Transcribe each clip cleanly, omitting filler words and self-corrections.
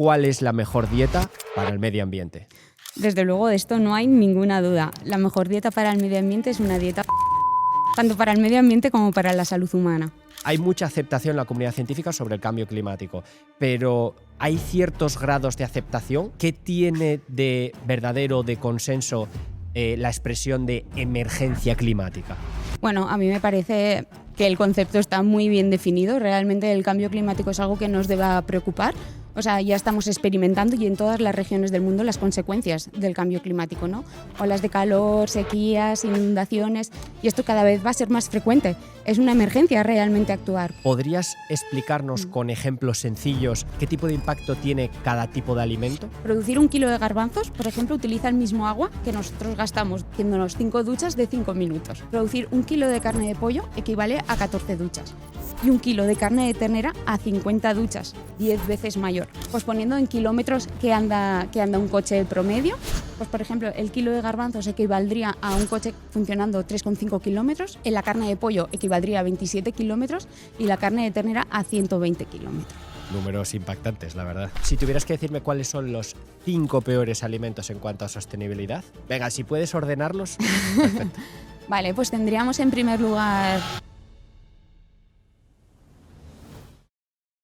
¿cuál es la mejor dieta para el medio ambiente? Desde luego, de esto no hay ninguna duda. La mejor dieta para el medio ambiente es una dieta tanto para el medio ambiente como para la salud humana. Hay mucha aceptación en la comunidad científica sobre el cambio climático, pero ¿hay ciertos grados de aceptación? ¿Qué tiene de verdadero, de consenso, la expresión de emergencia climática? Bueno, a mí me parece que el concepto está muy bien definido. Realmente el cambio climático es algo que nos deba preocupar. O sea, ya estamos experimentando y en todas las regiones del mundo las consecuencias del cambio climático, ¿no? Olas de calor, sequías, inundaciones, y esto cada vez va a ser más frecuente. Es una emergencia realmente actuar. ¿Podrías explicarnos con ejemplos sencillos qué tipo de impacto tiene cada tipo de alimento? Producir 1 kilo de garbanzos, por ejemplo, utiliza el mismo agua que nosotros gastamos haciéndonos 5 duchas de 5 minutos. Producir 1 kilo de carne de pollo equivale a 14 duchas. Y 1 kilo de carne de ternera a 50 duchas, 10 veces mayor. Pues poniendo en kilómetros que anda un coche promedio, pues por ejemplo el kilo de garbanzos equivaldría a un coche funcionando 3,5 kilómetros, en la carne de pollo equivaldría a 27 kilómetros y la carne de ternera a 120 kilómetros. Números impactantes, la verdad. Si tuvieras que decirme cuáles son los 5 peores alimentos en cuanto a sostenibilidad, venga, si puedes ordenarlos, perfecto. Vale, pues tendríamos en primer lugar...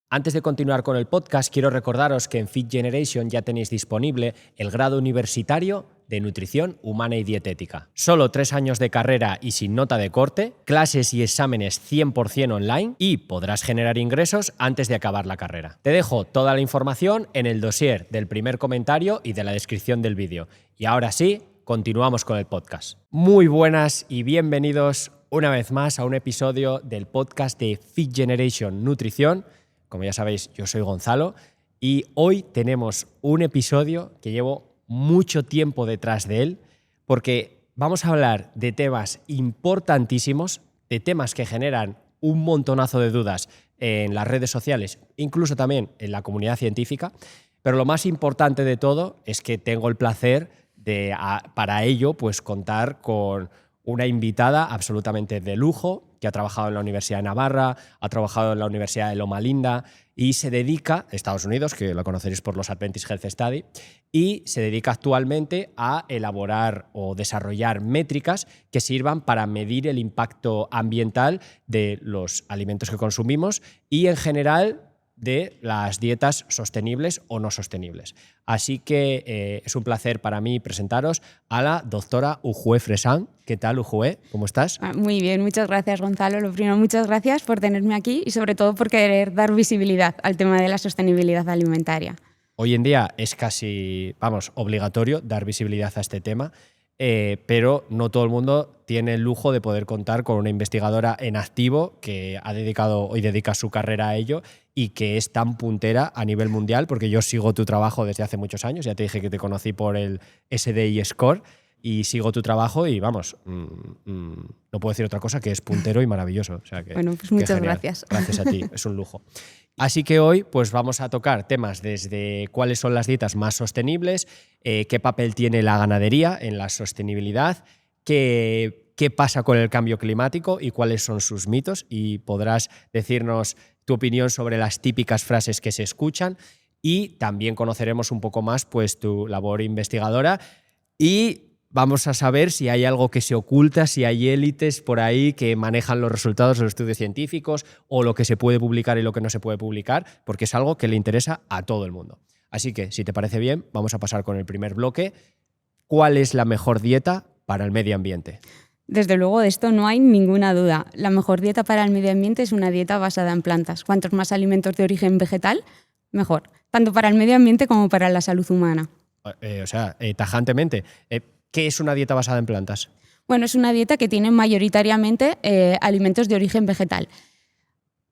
Antes de continuar con el podcast, quiero recordaros que en Fit Generation ya tenéis disponible el grado universitario de Nutrición Humana y Dietética. Solo 3 años de carrera y sin nota de corte, clases y exámenes 100% online y podrás generar ingresos antes de acabar la carrera. Te dejo toda la información en el dossier del primer comentario y de la descripción del vídeo. Y ahora sí, continuamos con el podcast. Muy buenas y bienvenidos una vez más a un episodio del podcast de Fit Generation Nutrición. Como ya sabéis, yo soy Gonzalo y hoy tenemos un episodio que llevo mucho tiempo detrás de él porque vamos a hablar de temas importantísimos, de temas que generan un montonazo de dudas en las redes sociales, incluso también en la comunidad científica, pero lo más importante de todo es que tengo el placer de, para ello, pues contar con una invitada absolutamente de lujo que ha trabajado en la Universidad de Navarra, ha trabajado en la Universidad de Loma Linda y se dedica, Estados Unidos, que lo conoceréis por los Adventist Health Study, y se dedica actualmente a elaborar o desarrollar métricas que sirvan para medir el impacto ambiental de los alimentos que consumimos y, en general, de las dietas sostenibles o no sostenibles. Así que es un placer para mí presentaros a la doctora Ujue Fresán. ¿Qué tal, Ujue? ¿Cómo estás? Muy bien, muchas gracias, Gonzalo. Lo primero, muchas gracias por tenerme aquí y sobre todo por querer dar visibilidad al tema de la sostenibilidad alimentaria. Hoy en día es casi, obligatorio dar visibilidad a este tema, pero no todo el mundo tiene el lujo de poder contar con una investigadora en activo que ha dedicado y dedica su carrera a ello y que es tan puntera a nivel mundial, porque yo sigo tu trabajo desde hace muchos años, ya te dije que te conocí por el SDI Score y sigo tu trabajo y no puedo decir otra cosa que es puntero y maravilloso. O sea que, bueno, pues muchas gracias. Gracias a ti, es un lujo. Así que hoy pues vamos a tocar temas desde cuáles son las dietas más sostenibles, qué papel tiene la ganadería en la sostenibilidad, qué pasa con el cambio climático y cuáles son sus mitos, y podrás decirnos tu opinión sobre las típicas frases que se escuchan, y también conoceremos un poco más pues tu labor investigadora y vamos a saber si hay algo que se oculta, si hay élites por ahí que manejan los resultados de los estudios científicos o lo que se puede publicar y lo que no se puede publicar, porque es algo que le interesa a todo el mundo. Así que, si te parece bien, vamos a pasar con el primer bloque. ¿Cuál es la mejor dieta para el medio ambiente? Desde luego, de esto no hay ninguna duda. La mejor dieta para el medio ambiente es una dieta basada en plantas. Cuantos más alimentos de origen vegetal, mejor. Tanto para el medio ambiente como para la salud humana. Tajantemente. ¿Qué es una dieta basada en plantas? Bueno, es una dieta que tiene mayoritariamente alimentos de origen vegetal.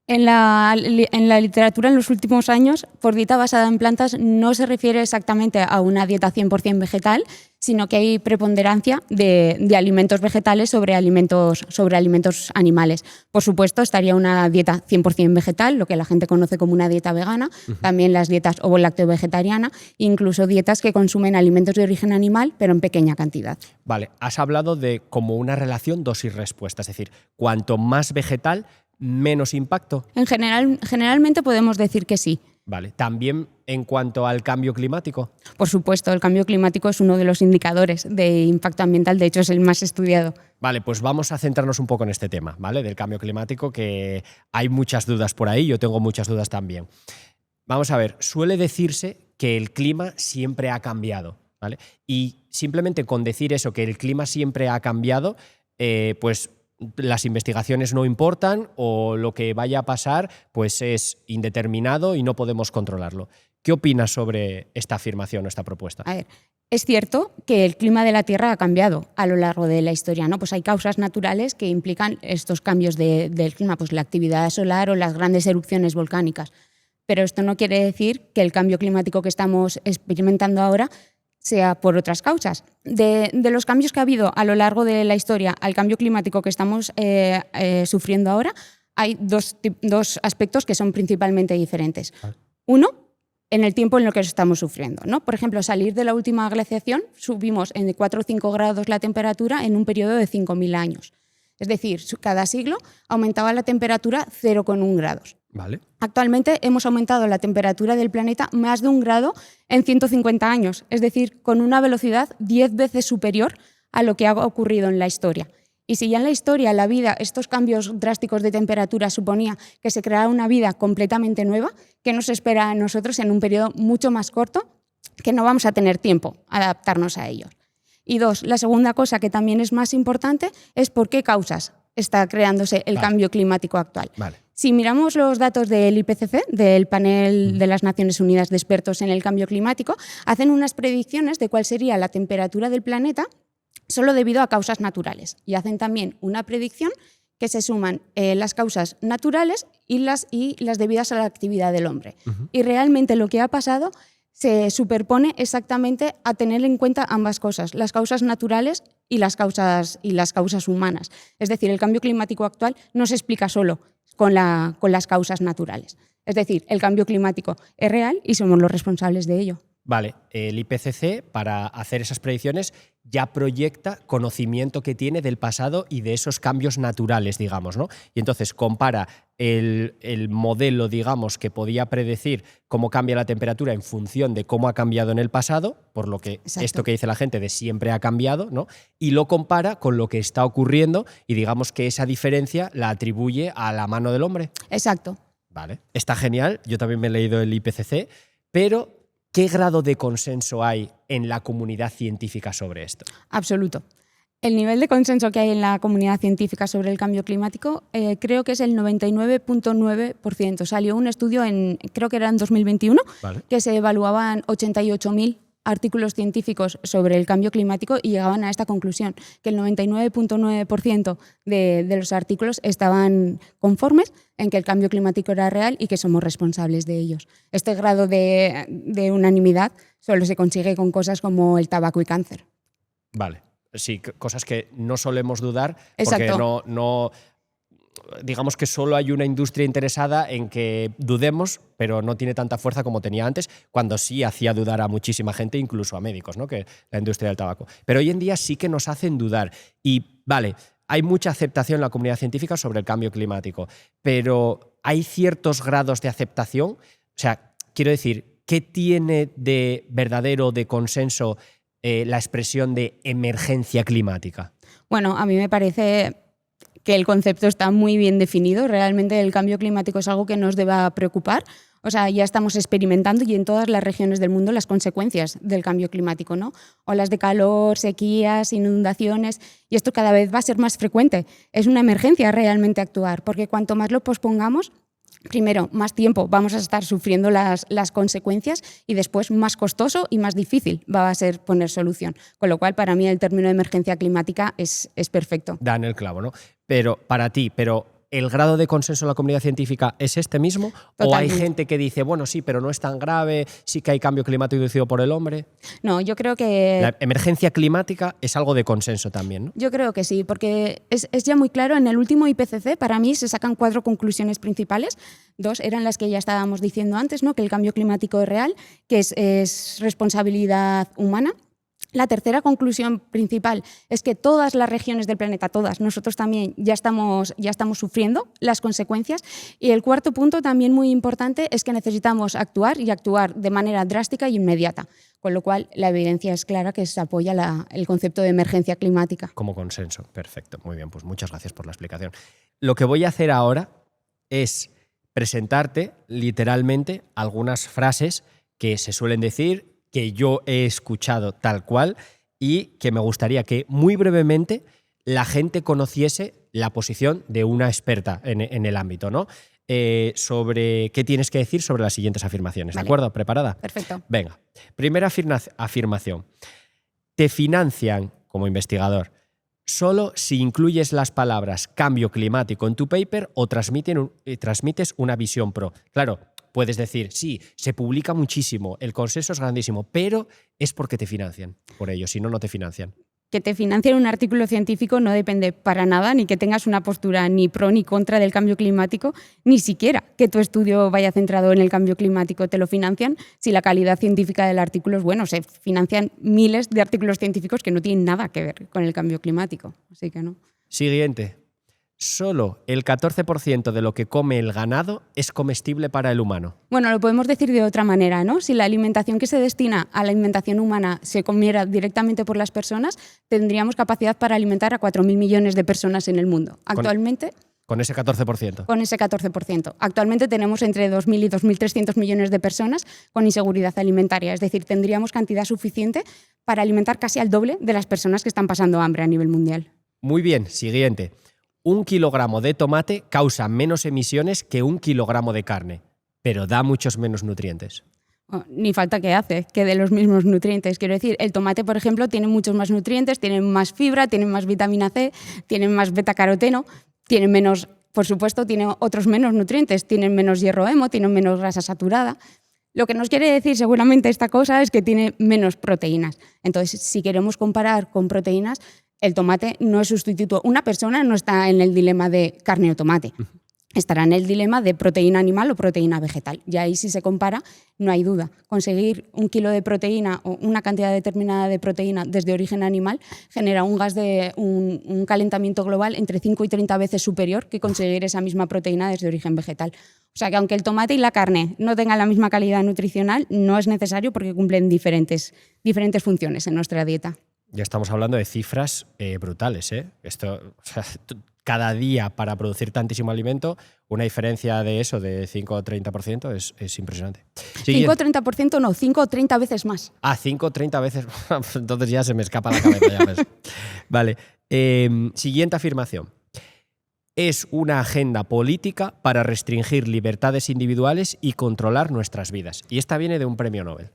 En la literatura en los últimos años, por dieta basada en plantas no se refiere exactamente a una dieta 100% vegetal, sino que hay preponderancia de alimentos vegetales sobre alimentos animales. Por supuesto, estaría una dieta 100% vegetal, lo que la gente conoce como una dieta vegana, también las dietas ovo-lácteo-vegetariana, incluso dietas que consumen alimentos de origen animal, pero en pequeña cantidad. Vale, has hablado de como una relación dosis-respuesta, es decir, cuanto más vegetal, menos impacto. Generalmente podemos decir que sí. Vale. También en cuanto al cambio climático. Por supuesto, el cambio climático es uno de los indicadores de impacto ambiental, de hecho es el más estudiado. Vale, pues vamos a centrarnos un poco en este tema, ¿vale? Del cambio climático, que hay muchas dudas por ahí, yo tengo muchas dudas también. Vamos a ver, suele decirse que el clima siempre ha cambiado, ¿vale? Y simplemente con decir eso, que el clima siempre ha cambiado, pues las investigaciones no importan o lo que vaya a pasar pues es indeterminado y no podemos controlarlo. ¿Qué opinas sobre esta afirmación o esta propuesta? A ver, es cierto que el clima de la Tierra ha cambiado a lo largo de la historia, ¿no? Pues hay causas naturales que implican estos cambios del clima, pues la actividad solar o las grandes erupciones volcánicas. Pero esto no quiere decir que el cambio climático que estamos experimentando ahora sea por otras causas. De los cambios que ha habido a lo largo de la historia al cambio climático que estamos sufriendo ahora, hay dos aspectos que son principalmente diferentes. Uno, en el tiempo en el que estamos sufriendo, ¿no? Por ejemplo, salir de la última glaciación, subimos en 4 o 5 grados la temperatura en un periodo de 5.000 años. Es decir, cada siglo aumentaba la temperatura 0,1 grados. Vale. Actualmente hemos aumentado la temperatura del planeta más de 1 grado en 150 años, es decir, con una velocidad 10 veces superior a lo que ha ocurrido en la historia. Y si ya en la historia, la vida, estos cambios drásticos de temperatura suponía que se creara una vida completamente nueva, ¿qué nos espera a nosotros en un periodo mucho más corto? Que no vamos a tener tiempo a adaptarnos a ellos. Y dos, la segunda cosa que también es más importante es por qué causas está creándose el cambio climático actual. Vale. Si miramos los datos del IPCC, del panel de las Naciones Unidas de expertos en el cambio climático, hacen unas predicciones de cuál sería la temperatura del planeta solo debido a causas naturales. Y hacen también una predicción que se suman las causas naturales y las debidas a la actividad del hombre. Y realmente lo que ha pasado se superpone exactamente a tener en cuenta ambas cosas, las causas naturales y las causas humanas. Es decir, el cambio climático actual no se explica solo con las causas naturales. Es decir, el cambio climático es real y somos los responsables de ello. Vale, el IPCC, para hacer esas predicciones, ya proyecta conocimiento que tiene del pasado y de esos cambios naturales, digamos, ¿no? Y entonces compara el modelo, digamos, que podía predecir cómo cambia la temperatura en función de cómo ha cambiado en el pasado, por lo que Exacto. Esto que dice la gente de siempre ha cambiado, ¿no? Y lo compara con lo que está ocurriendo y digamos que esa diferencia la atribuye a la mano del hombre. Exacto. Vale, está genial, yo también me he leído el IPCC, pero ¿qué grado de consenso hay en la comunidad científica sobre esto? Absoluto. El nivel de consenso que hay en la comunidad científica sobre el cambio climático creo que es el 99,9%. Salió un estudio, creo que era en 2021, Vale. que se evaluaban 88.000 artículos científicos sobre el cambio climático y llegaban a esta conclusión, que el 99,9% de los artículos estaban conformes en que el cambio climático era real y que somos responsables de ellos. Este grado de unanimidad solo se consigue con cosas como el tabaco y cáncer. Vale, sí, cosas que no solemos dudar. Exacto. Porque no digamos que solo hay una industria interesada en que dudemos, pero no tiene tanta fuerza como tenía antes, cuando sí hacía dudar a muchísima gente, incluso a médicos, ¿no? Que la industria del tabaco. Pero hoy en día sí que nos hacen dudar. Y vale, hay mucha aceptación en la comunidad científica sobre el cambio climático, pero ¿hay ciertos grados de aceptación? O sea, quiero decir, ¿qué tiene de verdadero, de consenso, la expresión de emergencia climática? Bueno, a mí me parece que el concepto está muy bien definido. Realmente el cambio climático es algo que nos deba preocupar. O sea, ya estamos experimentando y en todas las regiones del mundo las consecuencias del cambio climático, ¿no? Olas de calor, sequías, inundaciones, y esto cada vez va a ser más frecuente. Es una emergencia realmente actuar, porque cuanto más lo pospongamos, primero, más tiempo vamos a estar sufriendo las consecuencias y después más costoso y más difícil va a ser poner solución. Con lo cual, para mí, el término de emergencia climática es perfecto. Dan el clavo, ¿no? Pero para ti, ¿el grado de consenso en la comunidad científica es este mismo? Totalmente. ¿O hay gente que dice, bueno, sí, pero no es tan grave, sí que hay cambio climático inducido por el hombre? No, yo creo que La emergencia climática es algo de consenso también, ¿no? Yo creo que sí, porque es ya muy claro. En el último IPCC, para mí, se sacan 4 conclusiones principales. 2 eran las que ya estábamos diciendo antes, ¿no? Que el cambio climático es real, que es responsabilidad humana. La tercera conclusión principal es que todas las regiones del planeta, todas, nosotros también ya estamos sufriendo las consecuencias. Y el cuarto punto, también muy importante, es que necesitamos actuar y actuar de manera drástica e inmediata. Con lo cual, la evidencia es clara que se apoya el concepto de emergencia climática. Como consenso, perfecto. Muy bien, pues muchas gracias por la explicación. Lo que voy a hacer ahora es presentarte literalmente algunas frases que se suelen decir, que yo he escuchado tal cual y que me gustaría que muy brevemente la gente conociese la posición de una experta en el ámbito, ¿no? Sobre qué tienes que decir sobre las siguientes afirmaciones. Vale. ¿De acuerdo? ¿Preparada? Perfecto. Venga. Primera afirmación. Te financian, como investigador, solo si incluyes las palabras cambio climático en tu paper o transmites una visión pro. Claro, puedes decir, sí, se publica muchísimo, el consenso es grandísimo, pero es porque te financian por ello, si no, no te financian. Que te financien un artículo científico no depende para nada, ni que tengas una postura ni pro ni contra del cambio climático, ni siquiera que tu estudio vaya centrado en el cambio climático. Te lo financian si la calidad científica del artículo es bueno. Se financian miles de artículos científicos que no tienen nada que ver con el cambio climático. Así que no. Siguiente. Solo el 14% de lo que come el ganado es comestible para el humano. Bueno, lo podemos decir de otra manera, ¿no? Si la alimentación que se destina a la alimentación humana se comiera directamente por las personas, tendríamos capacidad para alimentar a 4.000 millones de personas en el mundo. Actualmente... Con ese 14%. Con ese 14%. Actualmente tenemos entre 2.000 y 2.300 millones de personas con inseguridad alimentaria. Es decir, tendríamos cantidad suficiente para alimentar casi al doble de las personas que están pasando hambre a nivel mundial. Muy bien, siguiente. 1 kilogramo de tomate causa menos emisiones que 1 kilogramo de carne, pero da muchos menos nutrientes. Ni falta que hace, que de los mismos nutrientes. Quiero decir, el tomate, por ejemplo, tiene muchos más nutrientes, tiene más fibra, tiene más vitamina C, tiene más betacaroteno, tiene menos, por supuesto, tiene otros menos nutrientes, tienen menos hierro hemo, tienen menos grasa saturada. Lo que nos quiere decir seguramente esta cosa es que tiene menos proteínas. Entonces, si queremos comparar con proteínas, el tomate no es sustituto. Una persona no está en el dilema de carne o tomate. Estará en el dilema de proteína animal o proteína vegetal. Y ahí, si se compara, no hay duda. Conseguir 1 kilo de proteína o una cantidad determinada de proteína desde origen animal genera un gas de un calentamiento global entre 5 y 30 veces superior que conseguir esa misma proteína desde origen vegetal. O sea que aunque el tomate y la carne no tengan la misma calidad nutricional, no es necesario porque cumplen diferentes funciones en nuestra dieta. Ya estamos hablando de cifras brutales, ¿eh? Esto, o sea, cada día para producir tantísimo alimento, una diferencia de eso, de 5 o 30%, es impresionante. 5 o 30% no, 5 o 30 veces más. 5 o 30 veces. Entonces ya se me escapa la cabeza. Ya ves. Vale. Siguiente afirmación. Es una agenda política para restringir libertades individuales y controlar nuestras vidas. Y esta viene de un premio Nobel.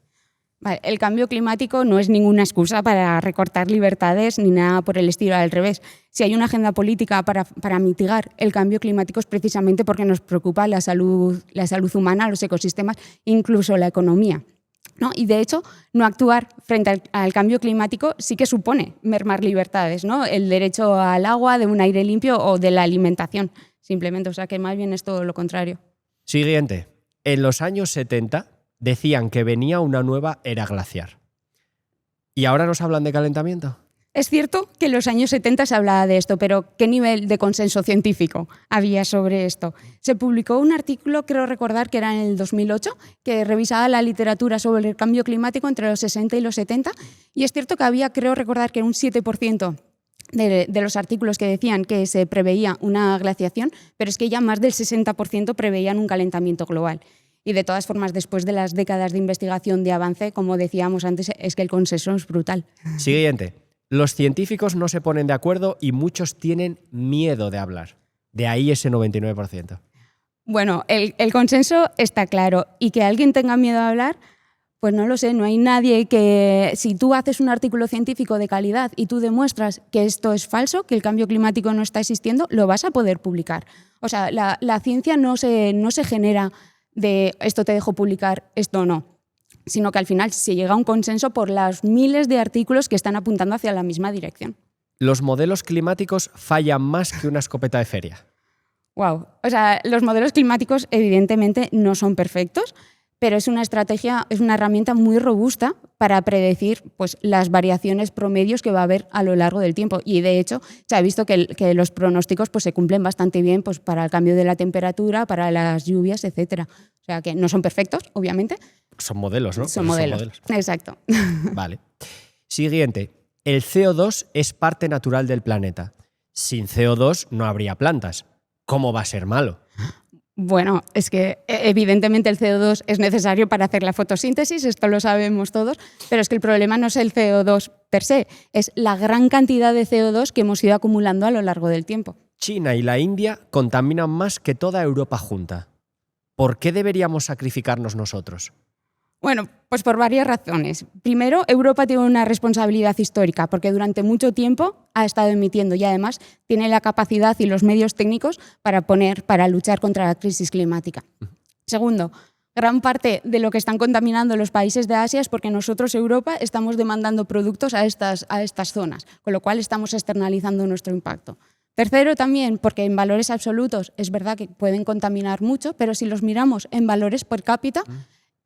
Vale, el cambio climático no es ninguna excusa para recortar libertades ni nada por el estilo, al revés. Si hay una agenda política para mitigar el cambio climático es precisamente porque nos preocupa la salud humana, los ecosistemas, incluso la economía, ¿no? Y de hecho, no actuar frente al cambio climático sí que supone mermar libertades, ¿no? El derecho al agua, de un aire limpio o de la alimentación, simplemente. O sea que más bien es todo lo contrario. Siguiente. En los años 70... decían que venía una nueva era glaciar. ¿Y ahora nos hablan de calentamiento? Es cierto que en los años 70 se hablaba de esto, pero ¿qué nivel de consenso científico había sobre esto? Se publicó un artículo, creo recordar que era en el 2008, que revisaba la literatura sobre el cambio climático entre los 60 y los 70, y es cierto que había, creo recordar que un 7% de los artículos que decían que se preveía una glaciación, pero es que ya más del 60% preveían un calentamiento global. Y de todas formas, después de las décadas de investigación de avance, como decíamos antes, es que el consenso es brutal. Siguiente. Los científicos no se ponen de acuerdo y muchos tienen miedo de hablar. De ahí ese 99%. Bueno, el consenso está claro. Y que alguien tenga miedo a hablar, pues no lo sé. No hay nadie que... Si tú haces un artículo científico de calidad y tú demuestras que esto es falso, que el cambio climático no está existiendo, lo vas a poder publicar. O sea, la ciencia no se genera de esto te dejo publicar, esto no, sino que al final se llega a un consenso por las miles de artículos que están apuntando hacia la misma dirección. Los modelos climáticos fallan más que una escopeta de feria. Wow. O sea, los modelos climáticos evidentemente no son perfectos, pero es una estrategia, es una herramienta muy robusta para predecir pues, las variaciones promedios que va a haber a lo largo del tiempo. Y de hecho, se ha visto que los pronósticos pues, se cumplen bastante bien pues, para el cambio de la temperatura, para las lluvias, etcétera. O sea que no son perfectos, obviamente. Son modelos, ¿no? Son modelos. Exacto. Vale. Siguiente. El CO2 es parte natural del planeta. Sin CO2 no habría plantas. ¿Cómo va a ser malo? Bueno, es que evidentemente el CO2 es necesario para hacer la fotosíntesis, esto lo sabemos todos, pero es que el problema no es el CO2 per se, es la gran cantidad de CO2 que hemos ido acumulando a lo largo del tiempo. China y la India contaminan más que toda Europa junta. ¿Por qué deberíamos sacrificarnos nosotros? Bueno, pues por varias razones. Primero, Europa tiene una responsabilidad histórica porque durante mucho tiempo ha estado emitiendo y además tiene la capacidad y los medios técnicos para luchar contra la crisis climática. Segundo, gran parte de lo que están contaminando los países de Asia es porque nosotros, Europa, estamos demandando productos a estas zonas, con lo cual estamos externalizando nuestro impacto. Tercero, también porque en valores absolutos es verdad que pueden contaminar mucho, pero si los miramos en valores per cápita,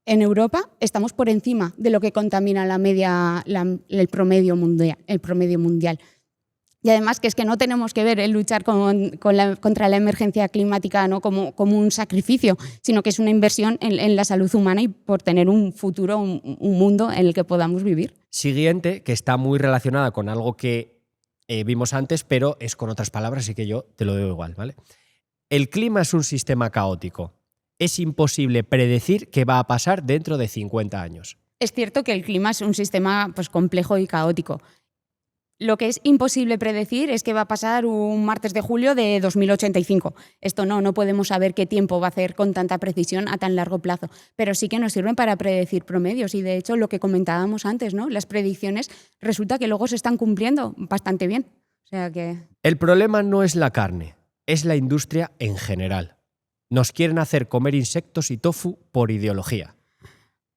en Europa estamos por encima de lo que contamina la media, el promedio mundial. Y además que es que no tenemos que ver el luchar contra la emergencia climática, ¿no? como un sacrificio, sino que es una inversión en la salud humana y por tener un futuro, un mundo en el que podamos vivir. Siguiente, que está muy relacionada con algo que vimos antes, pero es con otras palabras, así que yo te lo digo igual, ¿vale? El clima es un sistema caótico. Es imposible predecir qué va a pasar dentro de 50 años. Es cierto que el clima es un sistema pues, complejo y caótico. Lo que es imposible predecir es qué va a pasar un martes de julio de 2085. Esto no podemos saber qué tiempo va a hacer con tanta precisión a tan largo plazo, pero sí que nos sirven para predecir promedios y de hecho lo que comentábamos antes, ¿no? Las predicciones resulta que luego se están cumpliendo bastante bien. O sea que... El problema no es la carne, es la industria en general. Nos quieren hacer comer insectos y tofu por ideología.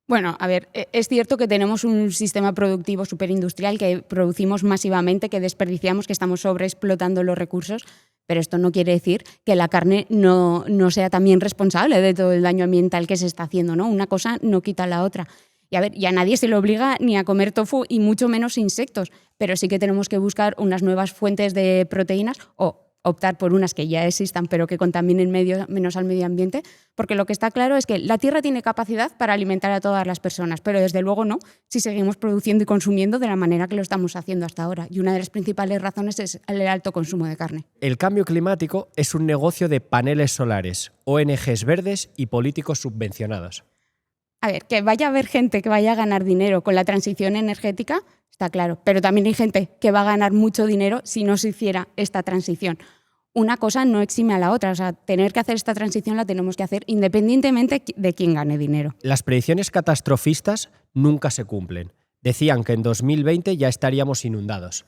Bueno, a ver, es cierto que tenemos un sistema productivo superindustrial que producimos masivamente, que desperdiciamos, que estamos sobreexplotando los recursos, pero esto no quiere decir que la carne no sea también responsable de todo el daño ambiental que se está haciendo, ¿no? Una cosa no quita la otra. Y a ver, ya nadie se le obliga ni a comer tofu y mucho menos insectos, pero sí que tenemos que buscar unas nuevas fuentes de proteínas o optar por unas que ya existan pero que contaminen menos al medio ambiente, porque lo que está claro es que la Tierra tiene capacidad para alimentar a todas las personas, pero desde luego no si seguimos produciendo y consumiendo de la manera que lo estamos haciendo hasta ahora. Y una de las principales razones es el alto consumo de carne. El cambio climático es un negocio de paneles solares, ONGs verdes y políticos subvencionados. A ver, que vaya a haber gente que vaya a ganar dinero con la transición energética, está claro, pero también hay gente que va a ganar mucho dinero si no se hiciera esta transición. Una cosa no exime a la otra, o sea, tener que hacer esta transición la tenemos que hacer independientemente de quién gane dinero. Las predicciones catastrofistas nunca se cumplen. Decían que en 2020 ya estaríamos inundados.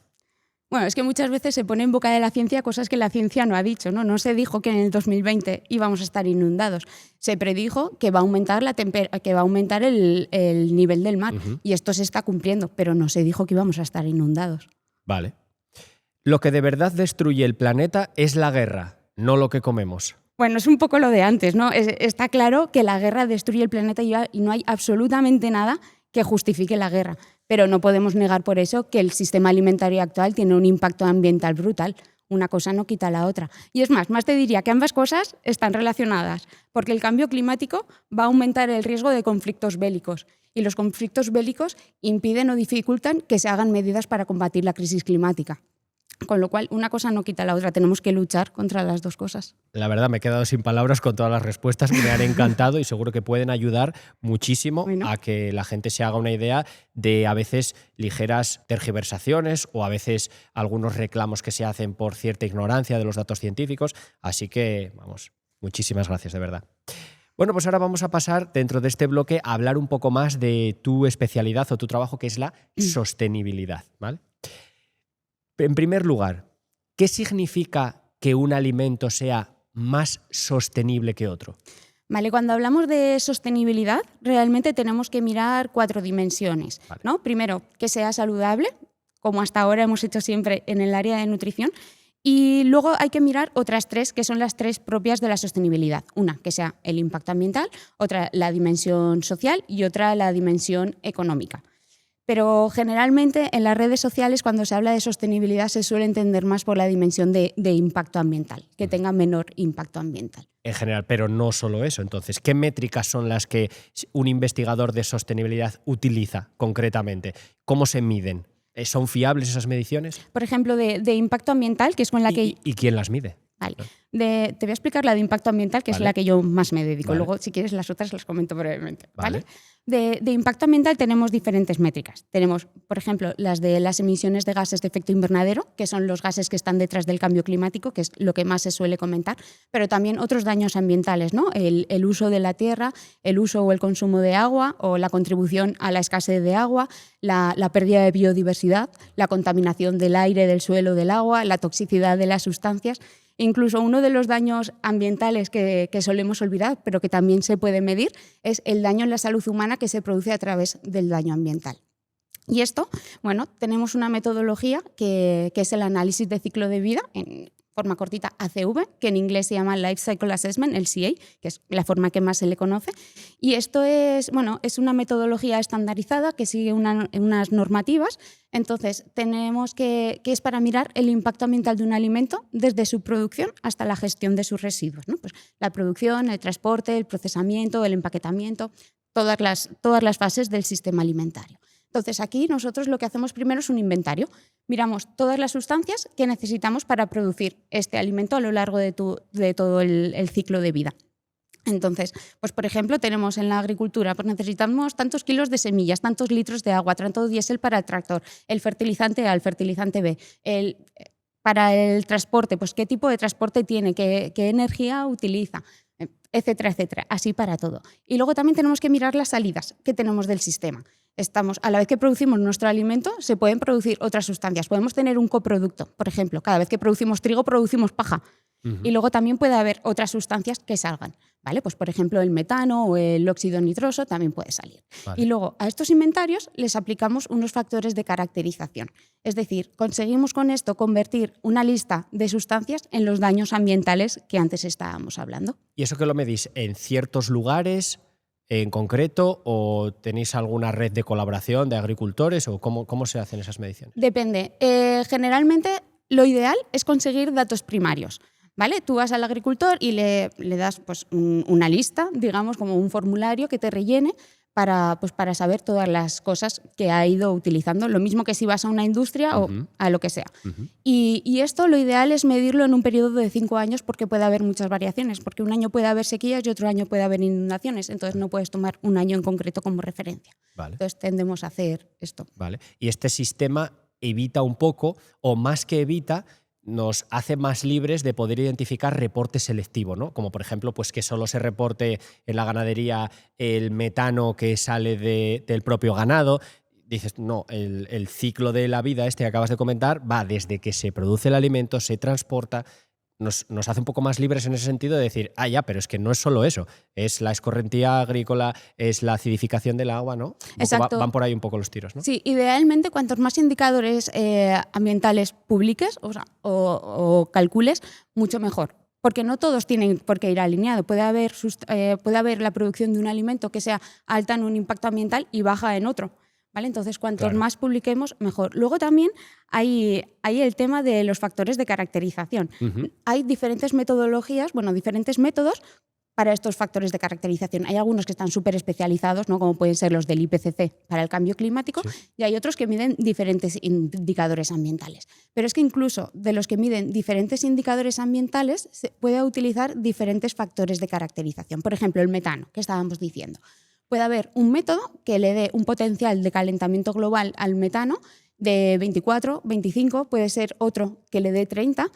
Bueno, es que muchas veces se pone en boca de la ciencia cosas que la ciencia no ha dicho, ¿no? No se dijo que en el 2020 íbamos a estar inundados. Se predijo que va a aumentar el nivel del mar y esto se está cumpliendo, pero no se dijo que íbamos a estar inundados. Vale. Lo que de verdad destruye el planeta es la guerra, no lo que comemos. Bueno, es un poco lo de antes, ¿no? Está claro que la guerra destruye el planeta y no hay absolutamente nada que justifique la guerra. Pero no podemos negar por eso que el sistema alimentario actual tiene un impacto ambiental brutal. Una cosa no quita la otra. Y es más te diría que ambas cosas están relacionadas, porque el cambio climático va a aumentar el riesgo de conflictos bélicos. Y los conflictos bélicos impiden o dificultan que se hagan medidas para combatir la crisis climática. Con lo cual, una cosa no quita la otra. Tenemos que luchar contra las dos cosas. La verdad, me he quedado sin palabras con todas las respuestas. Me han encantado y seguro que pueden ayudar muchísimo a que la gente se haga una idea de a veces ligeras tergiversaciones o a veces algunos reclamos que se hacen por cierta ignorancia de los datos científicos. Así que, vamos, muchísimas gracias, de verdad. Bueno, pues ahora vamos a pasar dentro de este bloque a hablar un poco más de tu especialidad o tu trabajo, que es la sostenibilidad, ¿vale? En primer lugar, ¿qué significa que un alimento sea más sostenible que otro? Vale, cuando hablamos de sostenibilidad, realmente tenemos que mirar 4 dimensiones, vale, ¿no? Primero, que sea saludable, como hasta ahora hemos hecho siempre en el área de nutrición, Y luego hay que mirar otras 3, que son las 3 propias de la sostenibilidad. Una, que sea el impacto ambiental, otra, la dimensión social y otra, la dimensión económica. Pero generalmente en las redes sociales, cuando se habla de sostenibilidad, se suele entender más por la dimensión de impacto ambiental, que tenga menor impacto ambiental. En general, pero no solo eso. Entonces, ¿qué métricas son las que un investigador de sostenibilidad utiliza concretamente? ¿Cómo se miden? ¿Son fiables esas mediciones? Por ejemplo, de impacto ambiental, que es con la que... ¿Y quién las mide? Vale. Te voy a explicar la de impacto ambiental, que es la que yo más me dedico. Luego, si quieres, las otras las comento brevemente. ¿Vale? De impacto ambiental tenemos diferentes métricas. Tenemos, por ejemplo, las de las emisiones de gases de efecto invernadero, que son los gases que están detrás del cambio climático, que es lo que más se suele comentar, pero también otros daños ambientales, ¿no? El uso de la tierra, el uso o el consumo de agua o la contribución a la escasez de agua, la pérdida de biodiversidad, la contaminación del aire, del suelo, del agua, la toxicidad de las sustancias. Incluso uno de los daños ambientales que solemos olvidar, pero que también se puede medir, es el daño en la salud humana que se produce a través del daño ambiental. Y esto, bueno, tenemos una metodología que es el análisis de ciclo de vida, en forma cortita ACV, que en inglés se llama Life Cycle Assessment, el CA, que es la forma que más se le conoce. Y esto es una metodología estandarizada que sigue unas normativas. Entonces, tenemos que es para mirar el impacto ambiental de un alimento desde su producción hasta la gestión de sus residuos, ¿no? Pues la producción, el transporte, el procesamiento, el empaquetamiento, todas las fases del sistema alimentario. Entonces, aquí nosotros lo que hacemos primero es un inventario. Miramos todas las sustancias que necesitamos para producir este alimento a lo largo de todo el ciclo de vida. Entonces, pues por ejemplo, tenemos en la agricultura, pues necesitamos tantos kilos de semillas, tantos litros de agua, tanto diésel para el tractor, el fertilizante A, el fertilizante B, para el transporte, pues qué tipo de transporte tiene, qué energía utiliza, etcétera, etcétera, así para todo. Y luego también tenemos que mirar las salidas que tenemos del sistema. A la vez que producimos nuestro alimento, se pueden producir otras sustancias. Podemos tener un coproducto, por ejemplo, cada vez que producimos trigo, producimos paja. Y luego también puede haber otras sustancias que salgan, ¿vale? Pues por ejemplo el metano o el óxido nitroso también puede salir. Vale. Y luego a estos inventarios les aplicamos unos factores de caracterización. Es decir, conseguimos con esto convertir una lista de sustancias en los daños ambientales que antes estábamos hablando. ¿Y eso que lo medís en ciertos lugares en concreto o tenéis alguna red de colaboración de agricultores o cómo se hacen esas mediciones? Depende. Generalmente lo ideal es conseguir datos primarios. ¿Vale? Tú vas al agricultor y le das pues, una lista, digamos, como un formulario que te rellene para saber todas las cosas que ha ido utilizando. Lo mismo que si vas a una industria o a lo que sea. Y esto lo ideal es medirlo en un periodo de 5 años porque puede haber muchas variaciones, porque un año puede haber sequías y otro año puede haber inundaciones. Entonces no puedes tomar un año en concreto como referencia. Vale. Entonces tendemos a hacer esto. Vale. Y este sistema evita un poco, o más que evita, nos hace más libres de poder identificar reporte selectivo, ¿no? Como por ejemplo, pues que solo se reporte en la ganadería el metano que sale del propio ganado. Dices, no, el ciclo de la vida que acabas de comentar va desde que se produce el alimento, se transporta. Nos hace un poco más libres en ese sentido de decir, ya, pero es que no es solo eso, es la escorrentía agrícola, es la acidificación del agua, ¿no? Exacto. Van por ahí un poco los tiros, ¿no? Sí, idealmente cuantos más indicadores ambientales publiques o calcules, mucho mejor. Porque no todos tienen por qué ir alineados. Puede haber la producción de un alimento que sea alta en un impacto ambiental y baja en otro. ¿Vale? Entonces, cuantos más publiquemos, mejor. Luego también hay el tema de los factores de caracterización. Hay diferentes metodologías, diferentes métodos para estos factores de caracterización. Hay algunos que están súper especializados, ¿no? Como pueden ser los del IPCC para el cambio climático, y hay otros que miden diferentes indicadores ambientales. Pero es que incluso de los que miden diferentes indicadores ambientales se puede utilizar diferentes factores de caracterización. Por ejemplo, el metano, que estábamos diciendo. Puede haber un método que le dé un potencial de calentamiento global al metano de 24, 25, puede ser otro que le dé 30.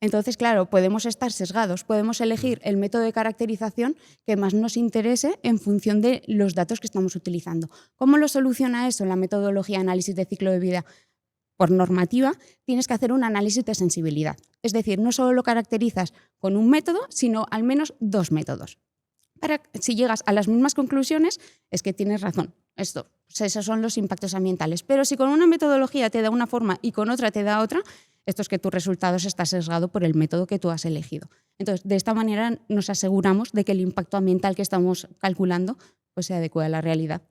Entonces, claro, podemos estar sesgados, podemos elegir el método de caracterización que más nos interese en función de los datos que estamos utilizando. ¿Cómo lo soluciona eso la metodología de análisis de ciclo de vida? Por normativa, tienes que hacer un análisis de sensibilidad. Es decir, no solo lo caracterizas con un método, sino al menos 2 métodos. Si llegas a las mismas conclusiones, es que tienes razón. Esos son los impactos ambientales. Pero si con una metodología te da una forma y con otra te da otra, Esto es que tu resultado está sesgado por el método que tú has elegido. Entonces, de esta manera nos aseguramos de que el impacto ambiental que estamos calculando pues, se adecue a la realidad.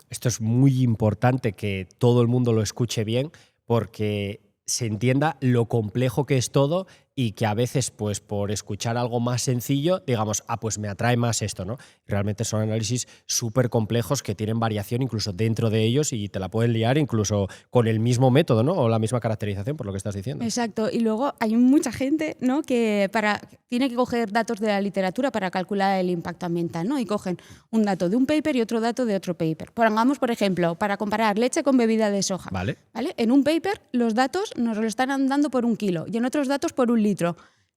Esto es muy importante que todo el mundo lo escuche bien porque se entienda lo complejo que es todo y que a veces, pues por escuchar algo más sencillo, digamos, pues me atrae más esto, ¿no? Realmente son análisis súper complejos que tienen variación incluso dentro de ellos y te la pueden liar incluso con el mismo método, ¿no? O la misma caracterización, por lo que estás diciendo. Exacto. Y luego hay mucha gente, ¿no?, que tiene que coger datos de la literatura para calcular el impacto ambiental, ¿no? Y cogen un dato de un paper y otro dato de otro paper. Pongamos, por ejemplo, para comparar leche con bebida de soja. Vale. ¿Vale? En un paper los datos nos lo están dando por 1 kilo y en otros datos por 1 litro.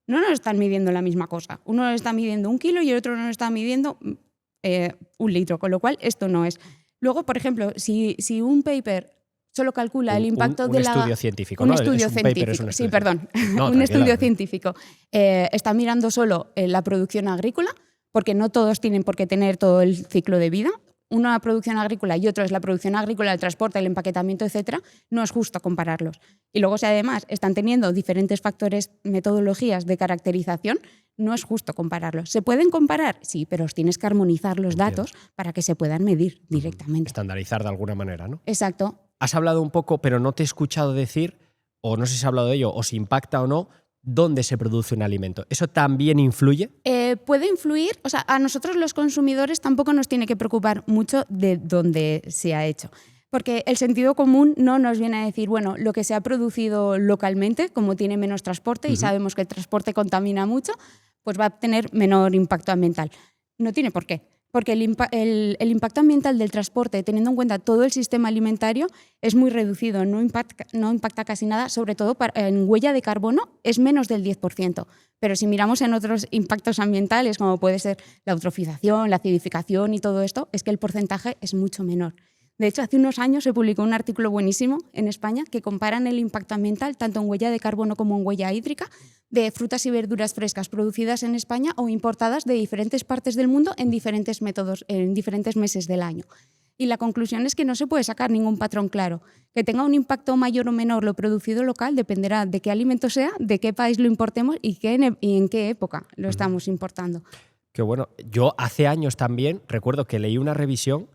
No nos están midiendo la misma cosa. Uno nos está midiendo 1 kilo y el otro nos está midiendo 1 litro, con lo cual esto no es. Luego, por ejemplo, si un paper solo calcula el impacto de la... Un estudio científico, un ¿no? Estudio Es un paper, científico. es un Sí, estudio. perdón. No, un estudio tranquila. científico. Está mirando solo la producción agrícola, porque no todos tienen por qué tener todo el ciclo de vida. Una producción agrícola y otro es la producción agrícola, el transporte, el empaquetamiento, etcétera. No es justo compararlos. Y luego, si además están teniendo diferentes factores, metodologías de caracterización, no es justo compararlos. ¿Se pueden comparar? Sí, pero os tienes que armonizar los datos para que se puedan medir directamente. Estandarizar de alguna manera, ¿no? Exacto. Has hablado un poco, pero no te he escuchado decir, o no sé si has hablado de ello, o si impacta o no, dónde se produce un alimento. ¿Eso también influye? Puede influir, o sea, a nosotros los consumidores tampoco nos tiene que preocupar mucho de dónde se ha hecho. Porque el sentido común no nos viene a decir, bueno, lo que se ha producido localmente, como tiene menos transporte y sabemos que el transporte contamina mucho, pues va a tener menor impacto ambiental. No tiene por qué. Porque el impacto ambiental del transporte, teniendo en cuenta todo el sistema alimentario, es muy reducido, no impacta casi nada, sobre todo en huella de carbono es menos del 10%. Pero si miramos en otros impactos ambientales, como puede ser la eutrofización, la acidificación y todo esto, es que el porcentaje es mucho menor. De hecho, hace unos años se publicó un artículo buenísimo en España que comparan el impacto ambiental, tanto en huella de carbono como en huella hídrica, de frutas y verduras frescas producidas en España o importadas de diferentes partes del mundo en diferentes métodos, en diferentes meses del año. Y la conclusión es que no se puede sacar ningún patrón claro. Que tenga un impacto mayor o menor lo producido local dependerá de qué alimento sea, de qué país lo importemos y en qué época lo estamos importando. Qué bueno. Yo hace años también recuerdo que leí una revisión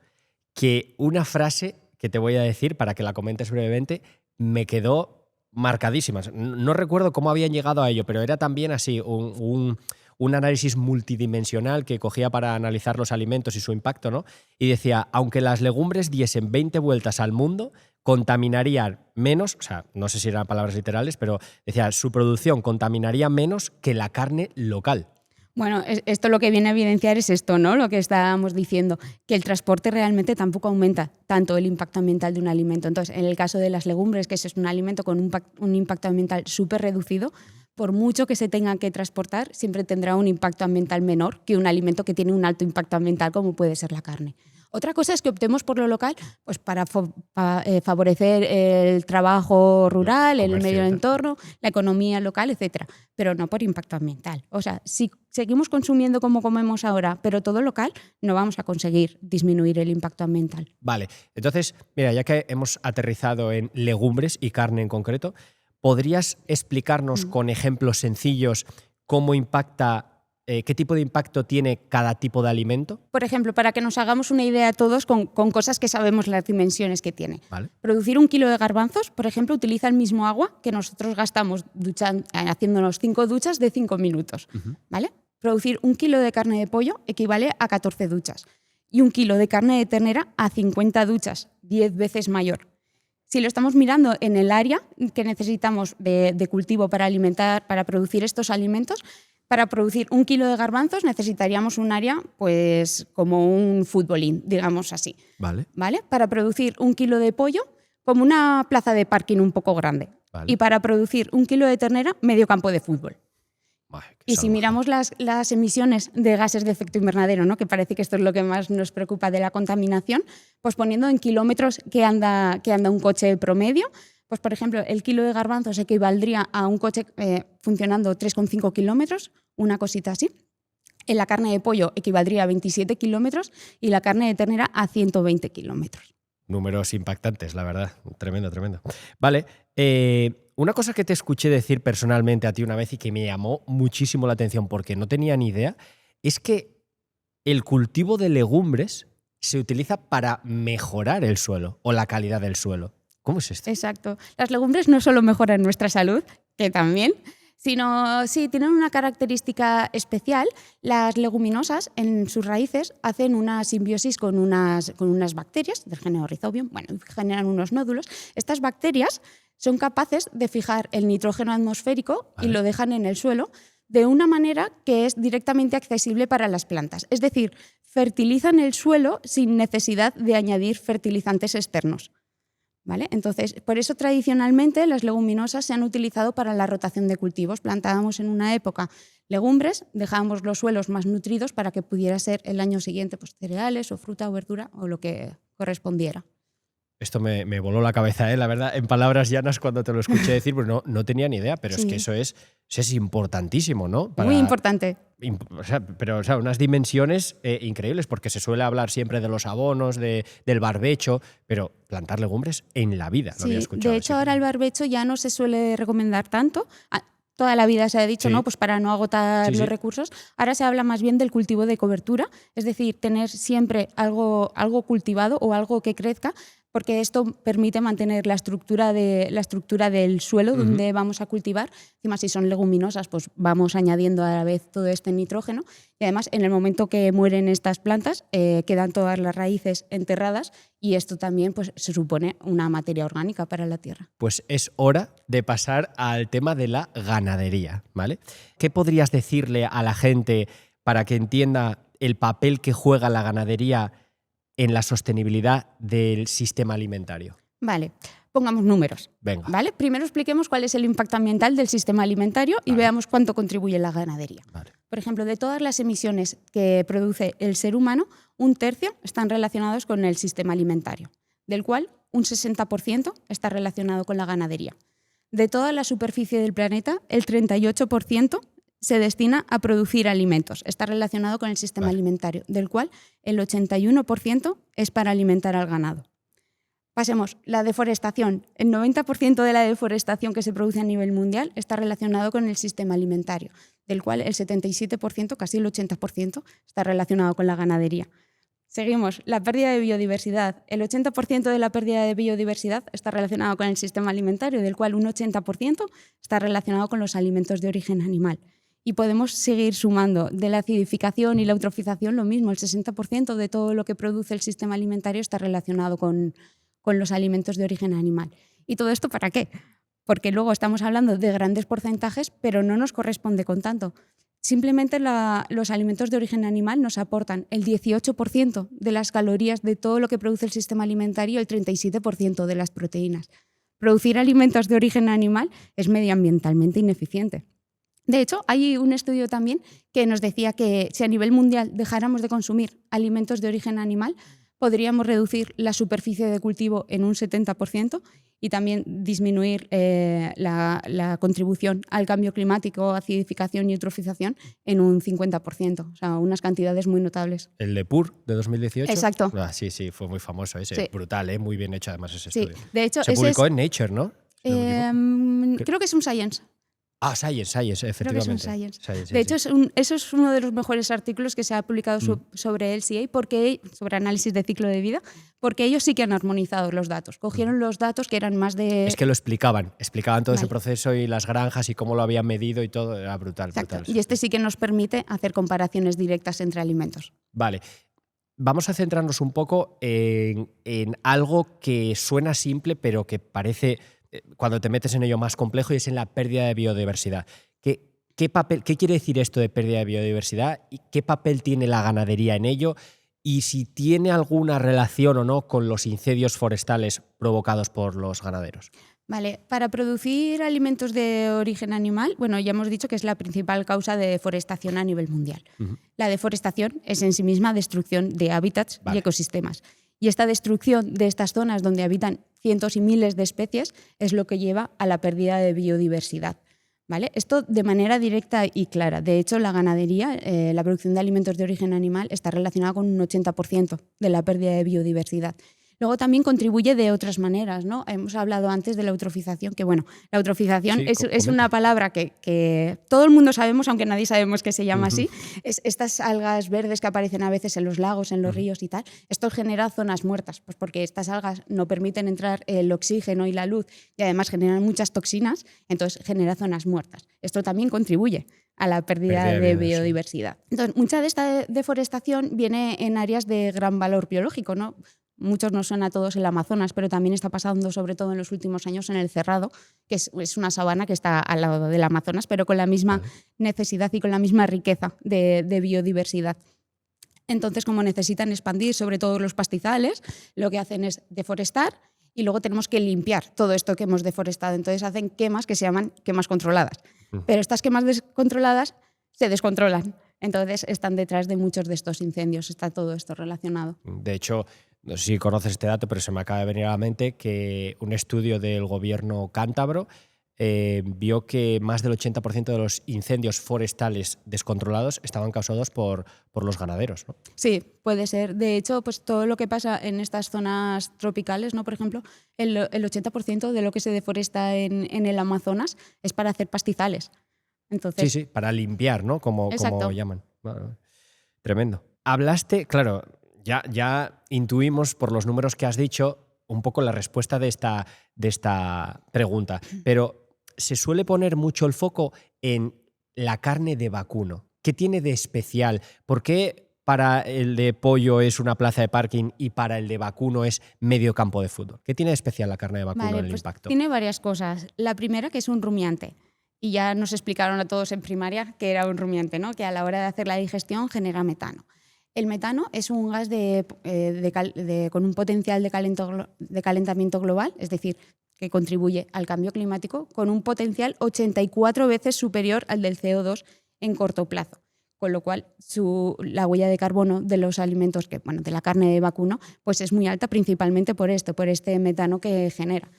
que una frase que te voy a decir para que la comentes brevemente me quedó marcadísima. No recuerdo cómo habían llegado a ello, pero era también así, un análisis multidimensional que cogía para analizar los alimentos y su impacto, ¿no? Y decía, aunque las legumbres diesen 20 vueltas al mundo, contaminarían menos, o sea, no sé si eran palabras literales, pero decía, su producción contaminaría menos que la carne local. Bueno, esto lo que viene a evidenciar es esto, ¿no? Lo que estábamos diciendo, que el transporte realmente tampoco aumenta tanto el impacto ambiental de un alimento. Entonces, en el caso de las legumbres, que ese es un alimento con un impacto ambiental súper reducido, por mucho que se tenga que transportar, siempre tendrá un impacto ambiental menor que un alimento que tiene un alto impacto ambiental, como puede ser la carne. Otra cosa es que optemos por lo local pues para favorecer el trabajo rural, el medio entorno, la economía local, etcétera, pero no por impacto ambiental. O sea, si seguimos consumiendo como comemos ahora, pero todo local, no vamos a conseguir disminuir el impacto ambiental. Vale, entonces, mira, ya que hemos aterrizado en legumbres y carne en concreto, ¿podrías explicarnos con ejemplos sencillos cómo impacta? ¿Qué tipo de impacto tiene cada tipo de alimento? Por ejemplo, para que nos hagamos una idea todos con cosas que sabemos las dimensiones que tiene. Vale. Producir 1 kilo de garbanzos, por ejemplo, utiliza el mismo agua que nosotros gastamos haciéndonos 5 duchas de 5 minutos. ¿Vale? Producir 1 kilo de carne de pollo equivale a 14 duchas. Y 1 kilo de carne de ternera a 50 duchas, 10 veces mayor. Si lo estamos mirando en el área que necesitamos de cultivo para producir estos alimentos, para producir 1 kilo de garbanzos necesitaríamos un área pues como un futbolín, digamos así. Vale. ¿Vale? Para producir 1 kilo de pollo, como una plaza de parking un poco grande. Vale. Y para producir 1 kilo de ternera, medio campo de fútbol. Y si miramos las emisiones de gases de efecto invernadero, ¿no? Que parece que esto es lo que más nos preocupa de la contaminación, pues poniendo en kilómetros que anda un coche promedio, pues por ejemplo, el kilo de garbanzos equivaldría a un coche funcionando 3,5 kilómetros, una cosita así. En la carne de pollo equivaldría a 27 kilómetros y la carne de ternera a 120 kilómetros. Números impactantes, la verdad. Tremendo, tremendo. Vale. Una cosa que te escuché decir personalmente a ti una vez y que me llamó muchísimo la atención porque no tenía ni idea, es que el cultivo de legumbres se utiliza para mejorar el suelo o la calidad del suelo. ¿Cómo es esto? Exacto. Las legumbres no solo mejoran nuestra salud, que también, sino sí tienen una característica especial. Las leguminosas en sus raíces hacen una simbiosis con unas bacterias del género Rhizobium, generan unos nódulos. Estas bacterias son capaces de fijar el nitrógeno atmosférico y lo dejan en el suelo de una manera que es directamente accesible para las plantas. Es decir, fertilizan el suelo sin necesidad de añadir fertilizantes externos. ¿Vale? Entonces, por eso tradicionalmente las leguminosas se han utilizado para la rotación de cultivos. Plantábamos en una época legumbres, dejábamos los suelos más nutridos para que pudiera ser el año siguiente pues, cereales o fruta o verdura o lo que correspondiera. Esto me voló la cabeza, la verdad, en palabras llanas cuando te lo escuché decir, pues no tenía ni idea, pero Sí. es que eso es importantísimo, ¿no? Muy importante. Pero unas dimensiones increíbles, porque se suele hablar siempre de los abonos, del barbecho, pero plantar legumbres en la vida, lo había escuchado. De hecho, ahora el barbecho ya no se suele recomendar tanto. Toda la vida se ha dicho, Sí. ¿no? Pues para no agotar Sí. los recursos. Ahora se habla más bien del cultivo de cobertura, es decir, tener siempre algo cultivado o algo que crezca, porque esto permite mantener la estructura del suelo donde vamos a cultivar. Encima, si son leguminosas, pues vamos añadiendo a la vez todo este nitrógeno. Y además, en el momento que mueren estas plantas, quedan todas las raíces enterradas y esto también pues, se supone una materia orgánica para la tierra. Pues es hora de pasar al tema de la ganadería, ¿vale? ¿Qué podrías decirle a la gente para que entienda el papel que juega la ganadería en la sostenibilidad del sistema alimentario? Vale, pongamos números. Venga. ¿Vale? Primero expliquemos cuál es el impacto ambiental del sistema alimentario y veamos cuánto contribuye la ganadería. Vale. Por ejemplo, de todas las emisiones que produce el ser humano, 1/3 están relacionados con el sistema alimentario, del cual un 60% está relacionado con la ganadería. De toda la superficie del planeta, el 38% se destina a producir alimentos. Está relacionado con el sistema alimentario, del cual el 81% es para alimentar al ganado. Pasemos, la deforestación. El 90% de la deforestación que se produce a nivel mundial está relacionado con el sistema alimentario, del cual el 77%, casi el 80%, está relacionado con la ganadería. Seguimos, la pérdida de biodiversidad. El 80% de la pérdida de biodiversidad está relacionado con el sistema alimentario, del cual un 80% está relacionado con los alimentos de origen animal. Y podemos seguir sumando. De la acidificación y la eutrofización, lo mismo. El 60% de todo lo que produce el sistema alimentario está relacionado con los alimentos de origen animal. ¿Y todo esto para qué? Porque luego estamos hablando de grandes porcentajes, pero no nos corresponde con tanto. Simplemente los alimentos de origen animal nos aportan el 18% de las calorías de todo lo que produce el sistema alimentario y el 37% de las proteínas. Producir alimentos de origen animal es medioambientalmente ineficiente. De hecho, hay un estudio también que nos decía que si a nivel mundial dejáramos de consumir alimentos de origen animal, podríamos reducir la superficie de cultivo en un 70% y también disminuir la contribución al cambio climático, acidificación y eutrofización en un 50%. O sea, unas cantidades muy notables. ¿El de PUR de 2018? Exacto. Sí, fue muy famoso ese. Sí. Brutal, muy bien hecho además ese Sí, estudio. de hecho, Se ese publicó es, en Nature, ¿no? Si no me equivoco. creo que es un Science. Science, Creo que es un efectivamente. Science. Science, De hecho, eso es uno de los mejores artículos que se ha publicado sobre LCA, sobre análisis de ciclo de vida, porque ellos sí que han armonizado los datos. Cogieron los datos que eran más de... Es que lo explicaban todo ese Vale. proceso y las granjas y cómo lo habían medido y todo, era brutal. Exacto. brutal. Y este sí que nos permite hacer comparaciones directas entre alimentos. Vale. Vamos a centrarnos un poco en algo que suena simple, pero que parece, cuando te metes en ello, más complejo, y es en la pérdida de biodiversidad. ¿Qué quiere decir esto de pérdida de biodiversidad? ¿Y qué papel tiene la ganadería en ello? Y si tiene alguna relación o no con los incendios forestales provocados por los ganaderos. Vale, para producir alimentos de origen animal, bueno, ya hemos dicho que es la principal causa de deforestación a nivel mundial. La deforestación es en sí misma destrucción de hábitats y ecosistemas. Y esta destrucción de estas zonas donde habitan cientos y miles de especies es lo que lleva a la pérdida de biodiversidad. ¿Vale? Esto de manera directa y clara. De hecho, la ganadería, la producción de alimentos de origen animal, está relacionada con un 80% de la pérdida de biodiversidad. Luego también contribuye de otras maneras, ¿no? Hemos hablado antes de la eutrofización, que bueno, la eutrofización es una palabra que todo el mundo sabemos, aunque nadie sabemos que se llama así. Estas algas verdes que aparecen a veces en los lagos, en los ríos y tal, esto genera zonas muertas, pues porque estas algas no permiten entrar el oxígeno y la luz y además generan muchas toxinas, entonces genera zonas muertas. Esto también contribuye a la pérdida de biodiversidad. Entonces, mucha de esta deforestación viene en áreas de gran valor biológico, ¿no? Muchos nos suena a todos el Amazonas, pero también está pasando, sobre todo en los últimos años, en el Cerrado, que es una sabana que está al lado del Amazonas, pero con la misma necesidad y con la misma riqueza de biodiversidad. Entonces, como necesitan expandir sobre todo los pastizales, lo que hacen es deforestar y luego tenemos que limpiar todo esto que hemos deforestado. Entonces hacen quemas que se llaman quemas controladas. Pero estas quemas descontroladas se descontrolan. Entonces están detrás de muchos de estos incendios. Está todo esto relacionado. De hecho, no sé si conoces este dato, pero se me acaba de venir a la mente que un estudio del gobierno cántabro vio que más del 80% de los incendios forestales descontrolados estaban causados por los ganaderos, ¿no? Sí, puede ser. De hecho, pues todo lo que pasa en estas zonas tropicales, ¿no? Por ejemplo, el 80% de lo que se deforesta en el Amazonas es para hacer pastizales. Entonces, sí, para limpiar, ¿no? Como llaman. Bueno, tremendo. Hablaste, claro, ya intuimos por los números que has dicho un poco la respuesta de esta pregunta, pero se suele poner mucho el foco en la carne de vacuno. ¿Qué tiene de especial? ¿Por qué para el de pollo es una plaza de parking y para el de vacuno es medio campo de fútbol? ¿Qué tiene de especial la carne de vacuno en el impacto? Tiene varias cosas. La primera, que es un rumiante. Y ya nos explicaron a todos en primaria que era un rumiante, ¿no? Que a la hora de hacer la digestión genera metano. El metano es un gas con un potencial de calentamiento global, es decir, que contribuye al cambio climático, con un potencial 84 veces superior al del CO2 en corto plazo. Con lo cual, la huella de carbono de los alimentos, de la carne de vacuno, pues es muy alta, principalmente por este metano que genera.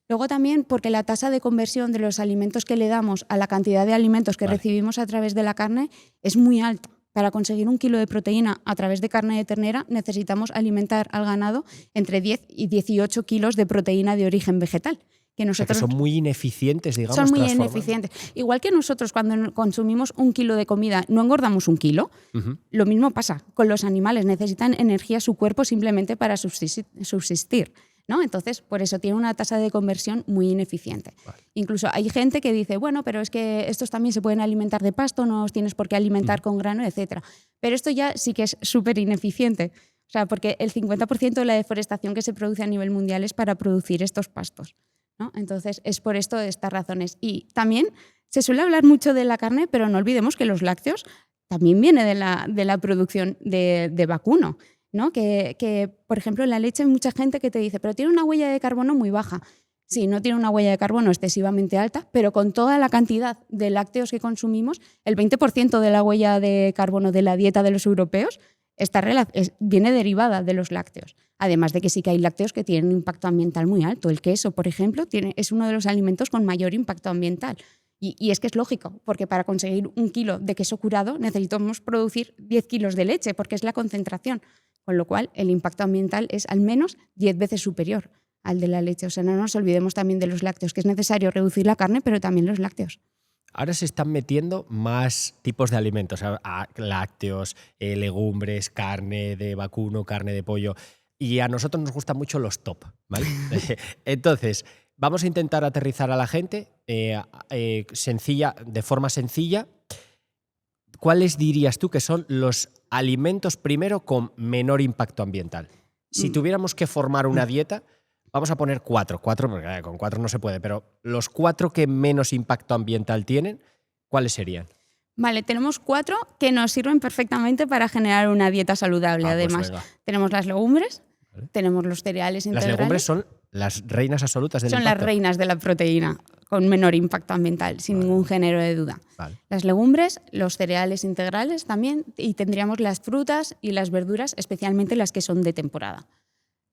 Luego también porque la tasa de conversión de los alimentos que le damos a la cantidad de alimentos que recibimos a través de la carne es muy alta. Para conseguir 1 kilo de proteína a través de carne de ternera necesitamos alimentar al ganado entre 10 y 18 kilos de proteína de origen vegetal. Que nosotros son muy ineficientes, digamos. Son muy ineficientes. Igual que nosotros cuando consumimos 1 kilo de comida no engordamos 1 kilo, lo mismo pasa con los animales. Necesitan energía su cuerpo simplemente para subsistir, ¿no? Entonces, por eso tiene una tasa de conversión muy ineficiente. Vale. Incluso hay gente que dice, bueno, pero es que estos también se pueden alimentar de pasto, no los tienes por qué alimentar con grano, etc. Pero esto ya sí que es súper ineficiente. O sea, porque el 50% de la deforestación que se produce a nivel mundial es para producir estos pastos, ¿no? Entonces, es por estas razones. Y también se suele hablar mucho de la carne, pero no olvidemos que los lácteos también vienen de la producción de vacuno, ¿no? Que, por ejemplo, en la leche hay mucha gente que te dice, pero tiene una huella de carbono muy baja. Sí, no tiene una huella de carbono excesivamente alta, pero con toda la cantidad de lácteos que consumimos, el 20% de la huella de carbono de la dieta de los europeos viene derivada de los lácteos. Además de que sí que hay lácteos que tienen un impacto ambiental muy alto. El queso, por ejemplo, es uno de los alimentos con mayor impacto ambiental. Y es que es lógico, porque para conseguir 1 kilo de queso curado necesitamos producir 10 kilos de leche, porque es la concentración. Con lo cual, el impacto ambiental es al menos 10 veces superior al de la leche. O sea, no nos olvidemos también de los lácteos, que es necesario reducir la carne, pero también los lácteos. Ahora se están metiendo más tipos de alimentos, lácteos, legumbres, carne de vacuno, carne de pollo. Y a nosotros nos gustan mucho los top, ¿vale? Entonces, vamos a intentar aterrizar a la gente de forma sencilla. ¿Cuáles dirías tú que son los alimentos, primero, con menor impacto ambiental? Si tuviéramos que formar una dieta, vamos a poner 4, porque con 4 no se puede, pero los 4 que menos impacto ambiental tienen, ¿cuáles serían? Vale, tenemos 4 que nos sirven perfectamente para generar una dieta saludable. Además, tenemos las legumbres, ¿vale? Tenemos los cereales integrales. Las legumbres son las reinas absolutas del impacto. Son las reinas de la proteína, con menor impacto ambiental, sin ningún género de duda. Vale. Las legumbres, los cereales integrales también, y tendríamos las frutas y las verduras, especialmente las que son de temporada.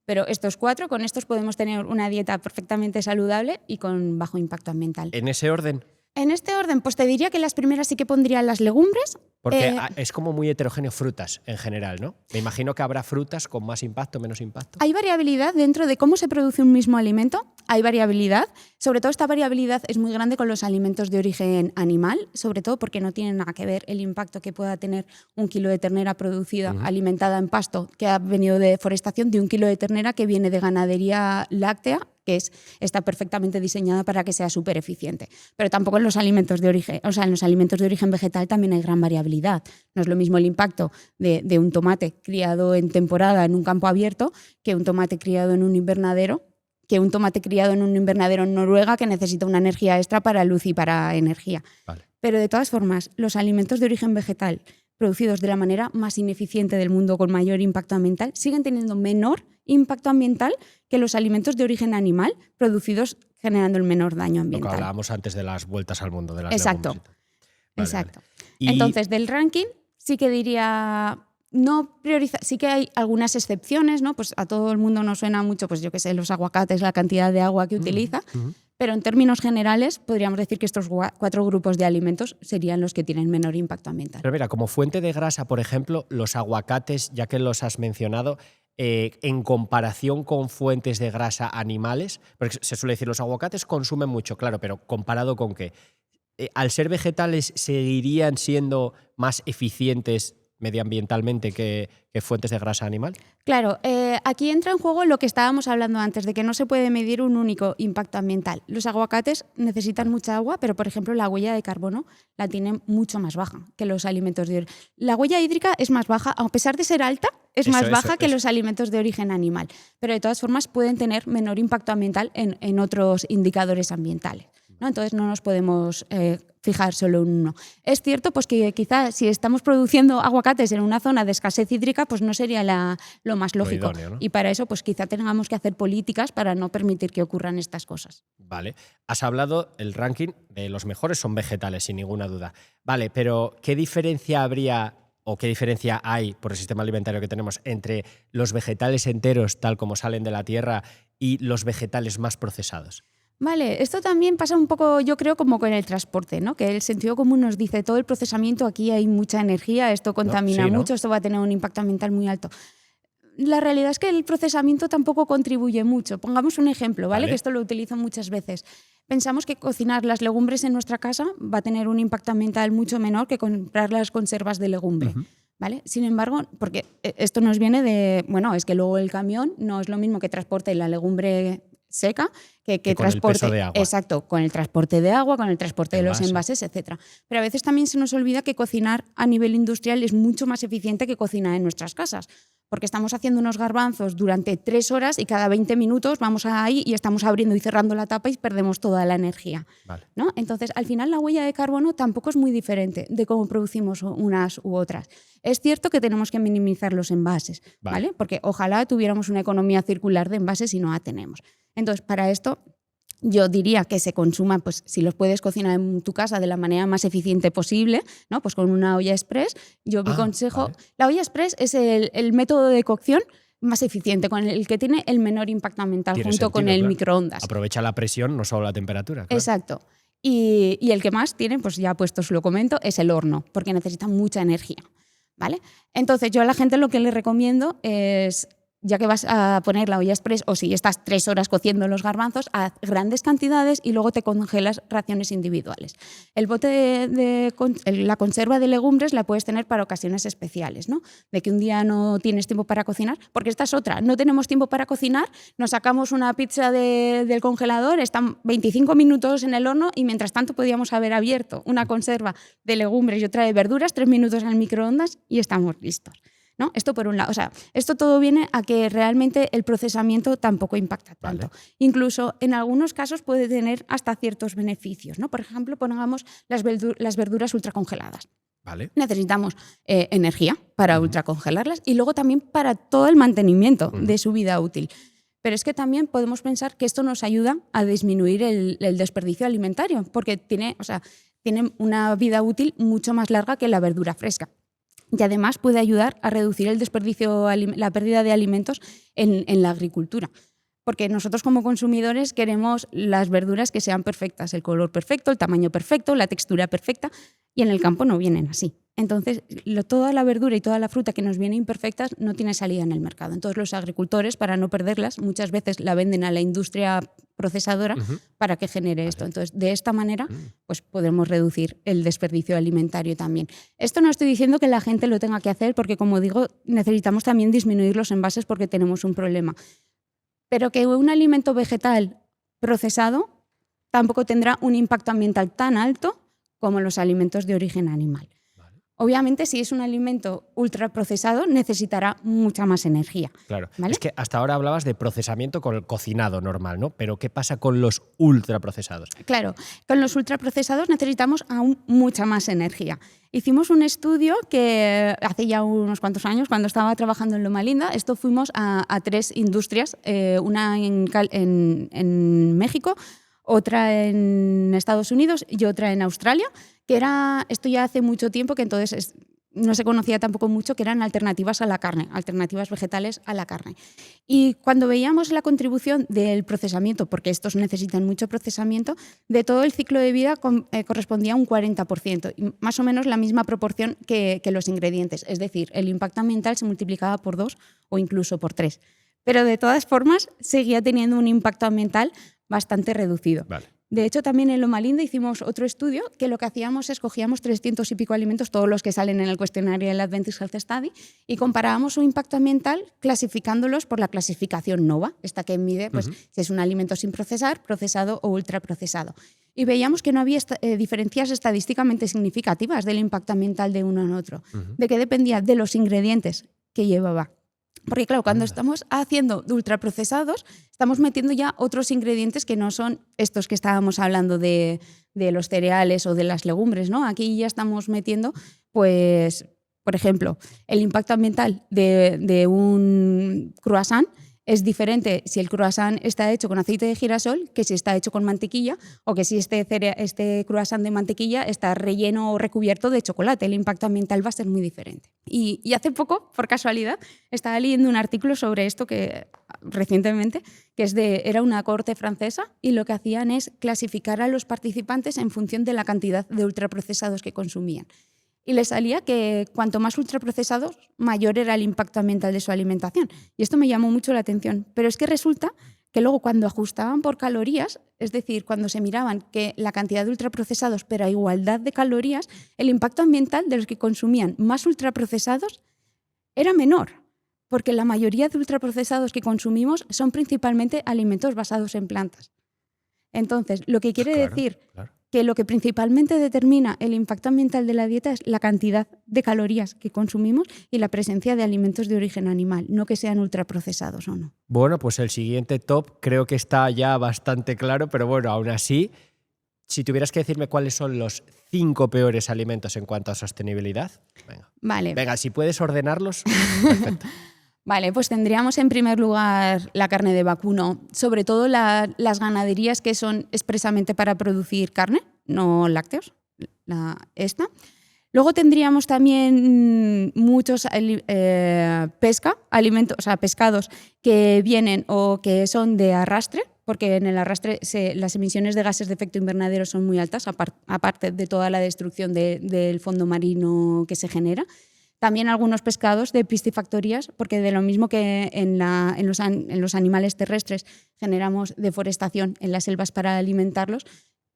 Pero estos 4, con estos podemos tener una dieta perfectamente saludable y con bajo impacto ambiental. ¿En ese orden? En este orden, pues te diría que las primeras sí que pondría las legumbres, Porque es como muy heterogéneo frutas en general, ¿no? Me imagino que habrá frutas con más impacto, menos impacto. Hay variabilidad dentro de cómo se produce un mismo alimento. Hay variabilidad. Sobre todo esta variabilidad es muy grande con los alimentos de origen animal, sobre todo porque no tiene nada que ver el impacto que pueda tener un kilo de ternera producida, alimentada en pasto, que ha venido de deforestación, de un kilo de ternera que viene de ganadería láctea, que está perfectamente diseñada para que sea súper eficiente. Pero tampoco en los alimentos de origen, o sea, en los alimentos de origen vegetal también hay gran variabilidad. No es lo mismo el impacto de un tomate criado en temporada en un campo abierto que un tomate criado en un invernadero, en Noruega, que necesita una energía extra para luz y para energía. Vale. Pero de todas formas, los alimentos de origen vegetal producidos de la manera más ineficiente del mundo con mayor impacto ambiental siguen teniendo menor impacto ambiental que los alimentos de origen animal producidos generando el menor daño ambiental. Lo que hablábamos antes de las vueltas al mundo de las Exacto. legumbres. Vale, Exacto. Vale. Entonces, del ranking sí que diría, no prioriza, sí que hay algunas excepciones, ¿no? Pues a todo el mundo nos suena mucho, pues yo qué sé, los aguacates, la cantidad de agua que utiliza, pero en términos generales podríamos decir que estos 4 grupos de alimentos serían los que tienen menor impacto ambiental. Pero mira, como fuente de grasa, por ejemplo, los aguacates, ya que los has mencionado, en comparación con fuentes de grasa animales, porque se suele decir los aguacates consumen mucho, claro, pero ¿comparado con qué? Al ser vegetales, ¿seguirían siendo más eficientes medioambientalmente que fuentes de grasa animal? Claro, aquí entra en juego lo que estábamos hablando antes, de que no se puede medir un único impacto ambiental. Los aguacates necesitan mucha agua, pero por ejemplo la huella de carbono la tienen mucho más baja que los alimentos de origen. La huella hídrica es más baja, a pesar de ser alta, es más baja que los alimentos de origen animal, pero de todas formas pueden tener menor impacto ambiental en otros indicadores ambientales, ¿no? Entonces no nos podemos fijar solo en uno. Es cierto pues, que quizás si estamos produciendo aguacates en una zona de escasez hídrica, pues no sería lo más lógico. Lo idóneo, ¿no? Y para eso pues quizá tengamos que hacer políticas para no permitir que ocurran estas cosas. Vale. Has hablado, el ranking de los mejores son vegetales, sin ninguna duda. Vale, pero ¿qué diferencia habría o qué diferencia hay por el sistema alimentario que tenemos entre los vegetales enteros, tal como salen de la tierra, y los vegetales más procesados? Vale, esto también pasa un poco, yo creo, como con el transporte, ¿no? Que el sentido común nos dice, todo el procesamiento, aquí hay mucha energía, esto contamina mucho, esto va a tener un impacto ambiental muy alto. La realidad es que el procesamiento tampoco contribuye mucho. Pongamos un ejemplo, ¿vale? Que esto lo utilizo muchas veces. Pensamos que cocinar las legumbres en nuestra casa va a tener un impacto ambiental mucho menor que comprar las conservas de legumbre. ¿Vale? Sin embargo, porque esto nos viene de, bueno, es que luego el camión no es lo mismo que transporte la legumbre seca que transporte, el peso de agua. Exacto, con el transporte de agua, con el transporte de los envases, etc. Pero a veces también se nos olvida que cocinar a nivel industrial es mucho más eficiente que cocinar en nuestras casas, porque estamos haciendo unos garbanzos durante 3 horas y cada 20 minutos vamos ahí y estamos abriendo y cerrando la tapa y perdemos toda la energía. Vale. ¿No? Entonces, al final la huella de carbono tampoco es muy diferente de cómo producimos unas u otras. Es cierto que tenemos que minimizar los envases, ¿vale? Porque ojalá tuviéramos una economía circular de envases y no la tenemos. Entonces, para esto, yo diría que se consuma, pues si los puedes cocinar en tu casa de la manera más eficiente posible, ¿no? Pues con una olla express. Yo mi consejo, vale. La olla express es el método de cocción más eficiente, con el que tiene el menor impacto ambiental junto sentido, con el microondas. Aprovecha la presión, no solo la temperatura. Claro. Exacto. Y el que más tiene, pues ya puesto os lo comento, es el horno, porque necesita mucha energía, ¿vale? Entonces yo a la gente lo que le recomiendo es, ya que vas a poner la olla express o si estás 3 horas cociendo los garbanzos, haz grandes cantidades y luego te congelas raciones individuales. El bote la conserva de legumbres la puedes tener para ocasiones especiales, ¿no? De que un día no tienes tiempo para cocinar, porque esta es otra, no tenemos tiempo para cocinar, nos sacamos una pizza del congelador, están 25 minutos en el horno y mientras tanto podíamos haber abierto una conserva de legumbres y otra de verduras, 3 minutos al microondas y estamos listos, ¿no? Esto por un lado, o sea, esto todo viene a que realmente el procesamiento tampoco impacta tanto. Vale. Incluso en algunos casos puede tener hasta ciertos beneficios, ¿no? Por ejemplo, pongamos las verduras ultracongeladas. Vale. Necesitamos energía para ultracongelarlas y luego también para todo el mantenimiento de su vida útil. Pero es que también podemos pensar que esto nos ayuda a disminuir el desperdicio alimentario, porque tiene una vida útil mucho más larga que la verdura fresca. Y además puede ayudar a reducir el desperdicio, la pérdida de alimentos en la agricultura. Porque nosotros como consumidores queremos las verduras que sean perfectas, el color perfecto, el tamaño perfecto, la textura perfecta, y en el campo no vienen así. Entonces, toda la verdura y toda la fruta que nos viene imperfectas no tiene salida en el mercado. Entonces, los agricultores, para no perderlas, muchas veces la venden a la industria procesadora para que genere esto. Entonces, de esta manera, pues podemos reducir el desperdicio alimentario también. Esto no estoy diciendo que la gente lo tenga que hacer porque, como digo, necesitamos también disminuir los envases porque tenemos un problema. Pero que un alimento vegetal procesado tampoco tendrá un impacto ambiental tan alto como los alimentos de origen animal. Obviamente, si es un alimento ultraprocesado, necesitará mucha más energía. Claro. ¿Vale? Es que hasta ahora hablabas de procesamiento con el cocinado normal, ¿no? Pero ¿qué pasa con los ultraprocesados? Claro, con los ultraprocesados necesitamos aún mucha más energía. Hicimos un estudio que hace ya unos cuantos años, cuando estaba trabajando en Loma Linda, fuimos a 3 industrias, una en México, otra en Estados Unidos y otra en Australia, que esto ya hace mucho tiempo, que entonces no se conocía tampoco mucho, que eran alternativas a la carne, alternativas vegetales a la carne. Y cuando veíamos la contribución del procesamiento, porque estos necesitan mucho procesamiento, de todo el ciclo de vida correspondía a un 40%, y más o menos la misma proporción que los ingredientes. Es decir, el impacto ambiental se multiplicaba por 2 o incluso por 3. Pero de todas formas seguía teniendo un impacto ambiental bastante reducido. Vale. De hecho, también en Loma Linda hicimos otro estudio que lo que hacíamos es cogíamos 300 y pico alimentos, todos los que salen en el cuestionario del Adventist Health Study, y comparábamos su impacto ambiental clasificándolos por la clasificación NOVA, esta que mide pues, si es un alimento sin procesar, procesado o ultraprocesado. Y veíamos que no había diferencias estadísticamente significativas del impacto ambiental de uno en otro, de que dependía de los ingredientes que llevaba. Porque claro, cuando estamos haciendo de ultraprocesados, estamos metiendo ya otros ingredientes que no son estos que estábamos hablando de los cereales o de las legumbres, ¿no? Aquí ya estamos metiendo, pues, por ejemplo, el impacto ambiental de un croissant es diferente si el croissant está hecho con aceite de girasol que si está hecho con mantequilla, o que si este croissant de mantequilla está relleno o recubierto de chocolate. El impacto ambiental va a ser muy diferente. Y hace poco, por casualidad, estaba leyendo un artículo sobre esto recientemente, que era una corte francesa, y lo que hacían es clasificar a los participantes en función de la cantidad de ultraprocesados que consumían. Y les salía que cuanto más ultraprocesados, mayor era el impacto ambiental de su alimentación. Y esto me llamó mucho la atención. Pero es que resulta que luego cuando ajustaban por calorías, es decir, cuando se miraban que la cantidad de ultraprocesados, pero a igualdad de calorías, el impacto ambiental de los que consumían más ultraprocesados era menor. Porque la mayoría de ultraprocesados que consumimos son principalmente alimentos basados en plantas. Entonces, lo que quiere decir que lo que principalmente determina el impacto ambiental de la dieta es la cantidad de calorías que consumimos y la presencia de alimentos de origen animal, no que sean ultraprocesados o no. Bueno, pues el siguiente top creo que está ya bastante claro, pero bueno, aún así, si tuvieras que decirme cuáles son los 5 peores alimentos en cuanto a sostenibilidad, venga. Vale. Venga, si puedes ordenarlos, perfecto. Vale, pues tendríamos en primer lugar la carne de vacuno, sobre todo las ganaderías que son expresamente para producir carne, no lácteos, esta. Luego tendríamos también muchos pescados que vienen o que son de arrastre, porque en el arrastre las emisiones de gases de efecto invernadero son muy altas, aparte de toda la destrucción del fondo marino que se genera. También algunos pescados de piscifactorías, porque de lo mismo que en los animales terrestres generamos deforestación en las selvas para alimentarlos,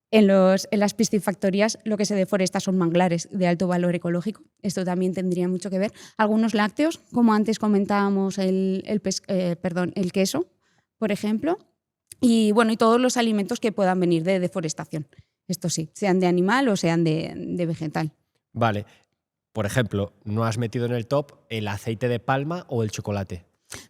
en las piscifactorías lo que se deforesta son manglares de alto valor ecológico. Esto también tendría mucho que ver. Algunos lácteos, como antes comentábamos, el queso, por ejemplo, y todos los alimentos que puedan venir de deforestación. Esto sí, sean de animal o sean de vegetal. Vale. Por ejemplo, ¿no has metido en el top el aceite de palma o el chocolate?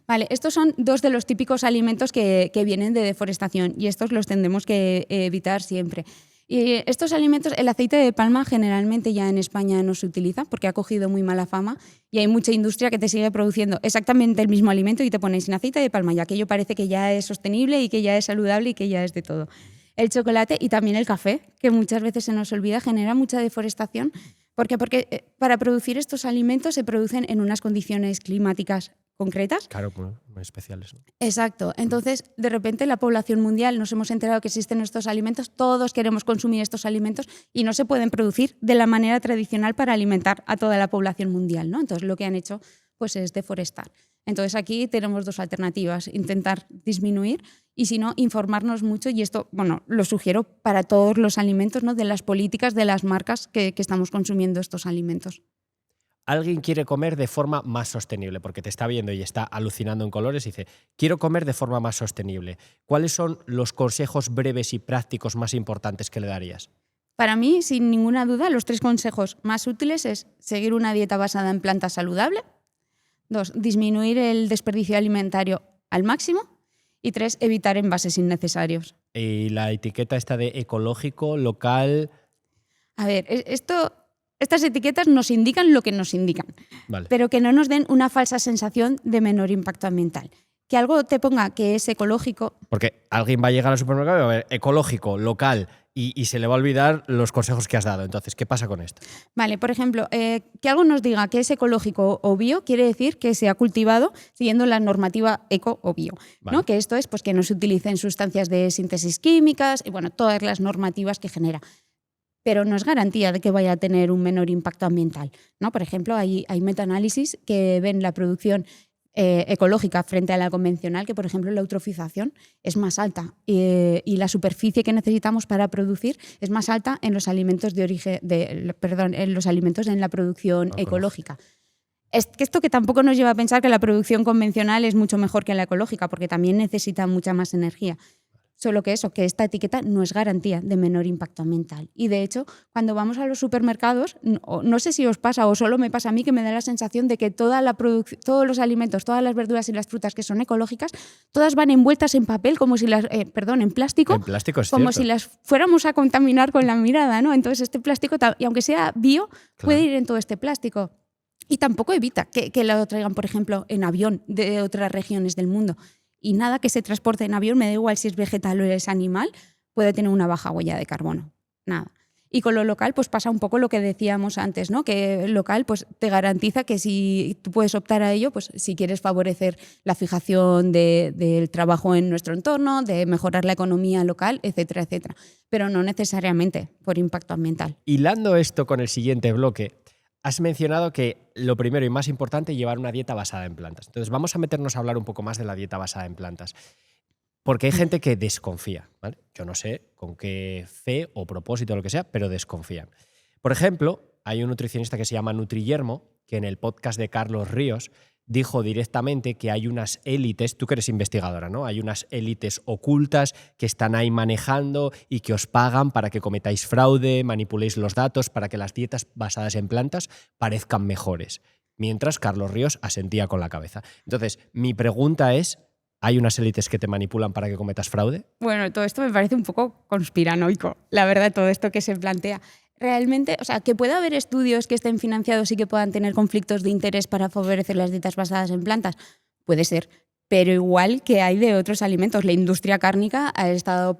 Vale, estos son 2 de los típicos alimentos que vienen de deforestación, y estos los tendremos que evitar siempre. Y estos alimentos, el aceite de palma generalmente ya en España no se utiliza porque ha cogido muy mala fama, y hay mucha industria que te sigue produciendo exactamente el mismo alimento y te ponen sin aceite de palma, y aquello parece que ya es sostenible y que ya es saludable y que ya es de todo. El chocolate y también el café, que muchas veces se nos olvida, genera mucha deforestación. ¿Por qué? Porque para producir estos alimentos se producen en unas condiciones climáticas concretas. Claro, muy especiales, ¿no? Exacto. Entonces, de repente, la población mundial nos hemos enterado que existen estos alimentos, todos queremos consumir estos alimentos y no se pueden producir de la manera tradicional para alimentar a toda la población mundial, ¿no? Entonces, lo que han hecho pues, es deforestar. Entonces, aquí tenemos dos alternativas: intentar disminuir y, si no, informarnos mucho. Y esto, bueno, lo sugiero para todos los alimentos, ¿no? De las políticas de las marcas que estamos consumiendo estos alimentos. Alguien quiere comer de forma más sostenible, porque te está viendo y está alucinando en colores y dice, quiero comer de forma más sostenible. ¿Cuáles son los consejos breves y prácticos más importantes que le darías? Para mí, sin ninguna duda, los 3 consejos más útiles es seguir una dieta basada en plantas saludable. 2, disminuir el desperdicio alimentario al máximo. Y 3, evitar envases innecesarios. Y la etiqueta esta de ecológico, local... A ver, estas etiquetas nos indican lo que nos indican, Vale. pero que no nos den una falsa sensación de menor impacto ambiental. Que algo te ponga que es ecológico... Porque alguien va a llegar al supermercado y va a ver ecológico, local, y se le va a olvidar los consejos que has dado. Entonces, ¿qué pasa con esto? Vale, por ejemplo, que algo nos diga que es ecológico o bio quiere decir que se ha cultivado siguiendo la normativa eco o bio, Vale. ¿no? Que esto es pues, que no se utilicen sustancias de síntesis químicas y bueno, todas las normativas que genera. Pero no es garantía de que vaya a tener un menor impacto ambiental, ¿no? Por ejemplo, hay metaanálisis que ven la producción ecológica frente a la convencional, que por ejemplo la eutrofización es más alta y la superficie que necesitamos para producir es más alta en los alimentos en los alimentos en la producción ecológica. Es que esto que tampoco nos lleva a pensar que la producción convencional es mucho mejor que la ecológica, porque también necesita mucha más energía. Solo que eso, que esta etiqueta no es garantía de menor impacto ambiental. Y de hecho, cuando vamos a los supermercados, no sé si os pasa o solo me pasa a mí, que me da la sensación de que todos los alimentos, todas las verduras y las frutas que son ecológicas, todas van envueltas en papel, como si en plástico. En plástico, es como cierto. si las fuéramos a contaminar con la mirada, ¿no? Entonces este plástico, y aunque sea bio, puede ir en todo este plástico. Y tampoco evita que lo traigan, por ejemplo, en avión de otras regiones del mundo. Y nada que se transporte en avión, me da igual si es vegetal o es animal, puede tener una baja huella de carbono. Nada. Y con lo local pues pasa un poco lo que decíamos antes, ¿no? Que local pues te garantiza que si tú puedes optar a ello, pues si quieres favorecer la fijación del trabajo en nuestro entorno, de mejorar la economía local, etcétera, etcétera. Pero no necesariamente por impacto ambiental. Hilando esto con el siguiente bloque, has mencionado que lo primero y más importante es llevar una dieta basada en plantas. Entonces vamos a meternos a hablar un poco más de la dieta basada en plantas. Porque hay gente que desconfía, ¿vale? Yo no sé con qué fe o propósito o lo que sea, pero desconfían. Por ejemplo, hay un nutricionista que se llama Nutriyermo, que en el podcast de Carlos Ríos dijo directamente que hay unas élites, tú que eres investigadora, ¿no? Hay unas élites ocultas que están ahí manejando y que os pagan para que cometáis fraude, manipuléis los datos, para que las dietas basadas en plantas parezcan mejores. Mientras Carlos Ríos asentía con la cabeza. Entonces, mi pregunta es, ¿hay unas élites que te manipulan para que cometas fraude? Bueno, todo esto me parece un poco conspiranoico, la verdad, todo esto que se plantea. Realmente, o sea, que pueda haber estudios que estén financiados y que puedan tener conflictos de interés para favorecer las dietas basadas en plantas, puede ser, pero igual que hay de otros alimentos. La industria cárnica ha estado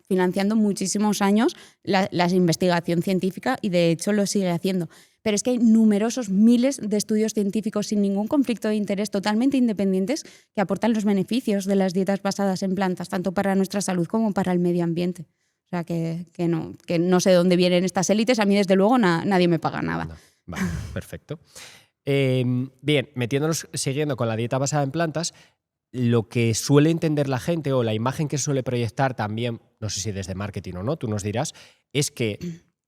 financiando muchísimos años la investigación científica y de hecho lo sigue haciendo. Pero es que hay numerosos miles de estudios científicos sin ningún conflicto de interés, totalmente independientes, que aportan los beneficios de las dietas basadas en plantas, tanto para nuestra salud como para el medio ambiente. O sea, que no sé dónde vienen estas élites. A mí, desde luego, nadie me paga nada. No. Vale, perfecto. Bien, siguiendo con la dieta basada en plantas, lo que suele entender la gente o la imagen que suele proyectar también, no sé si desde marketing o no, tú nos dirás, es que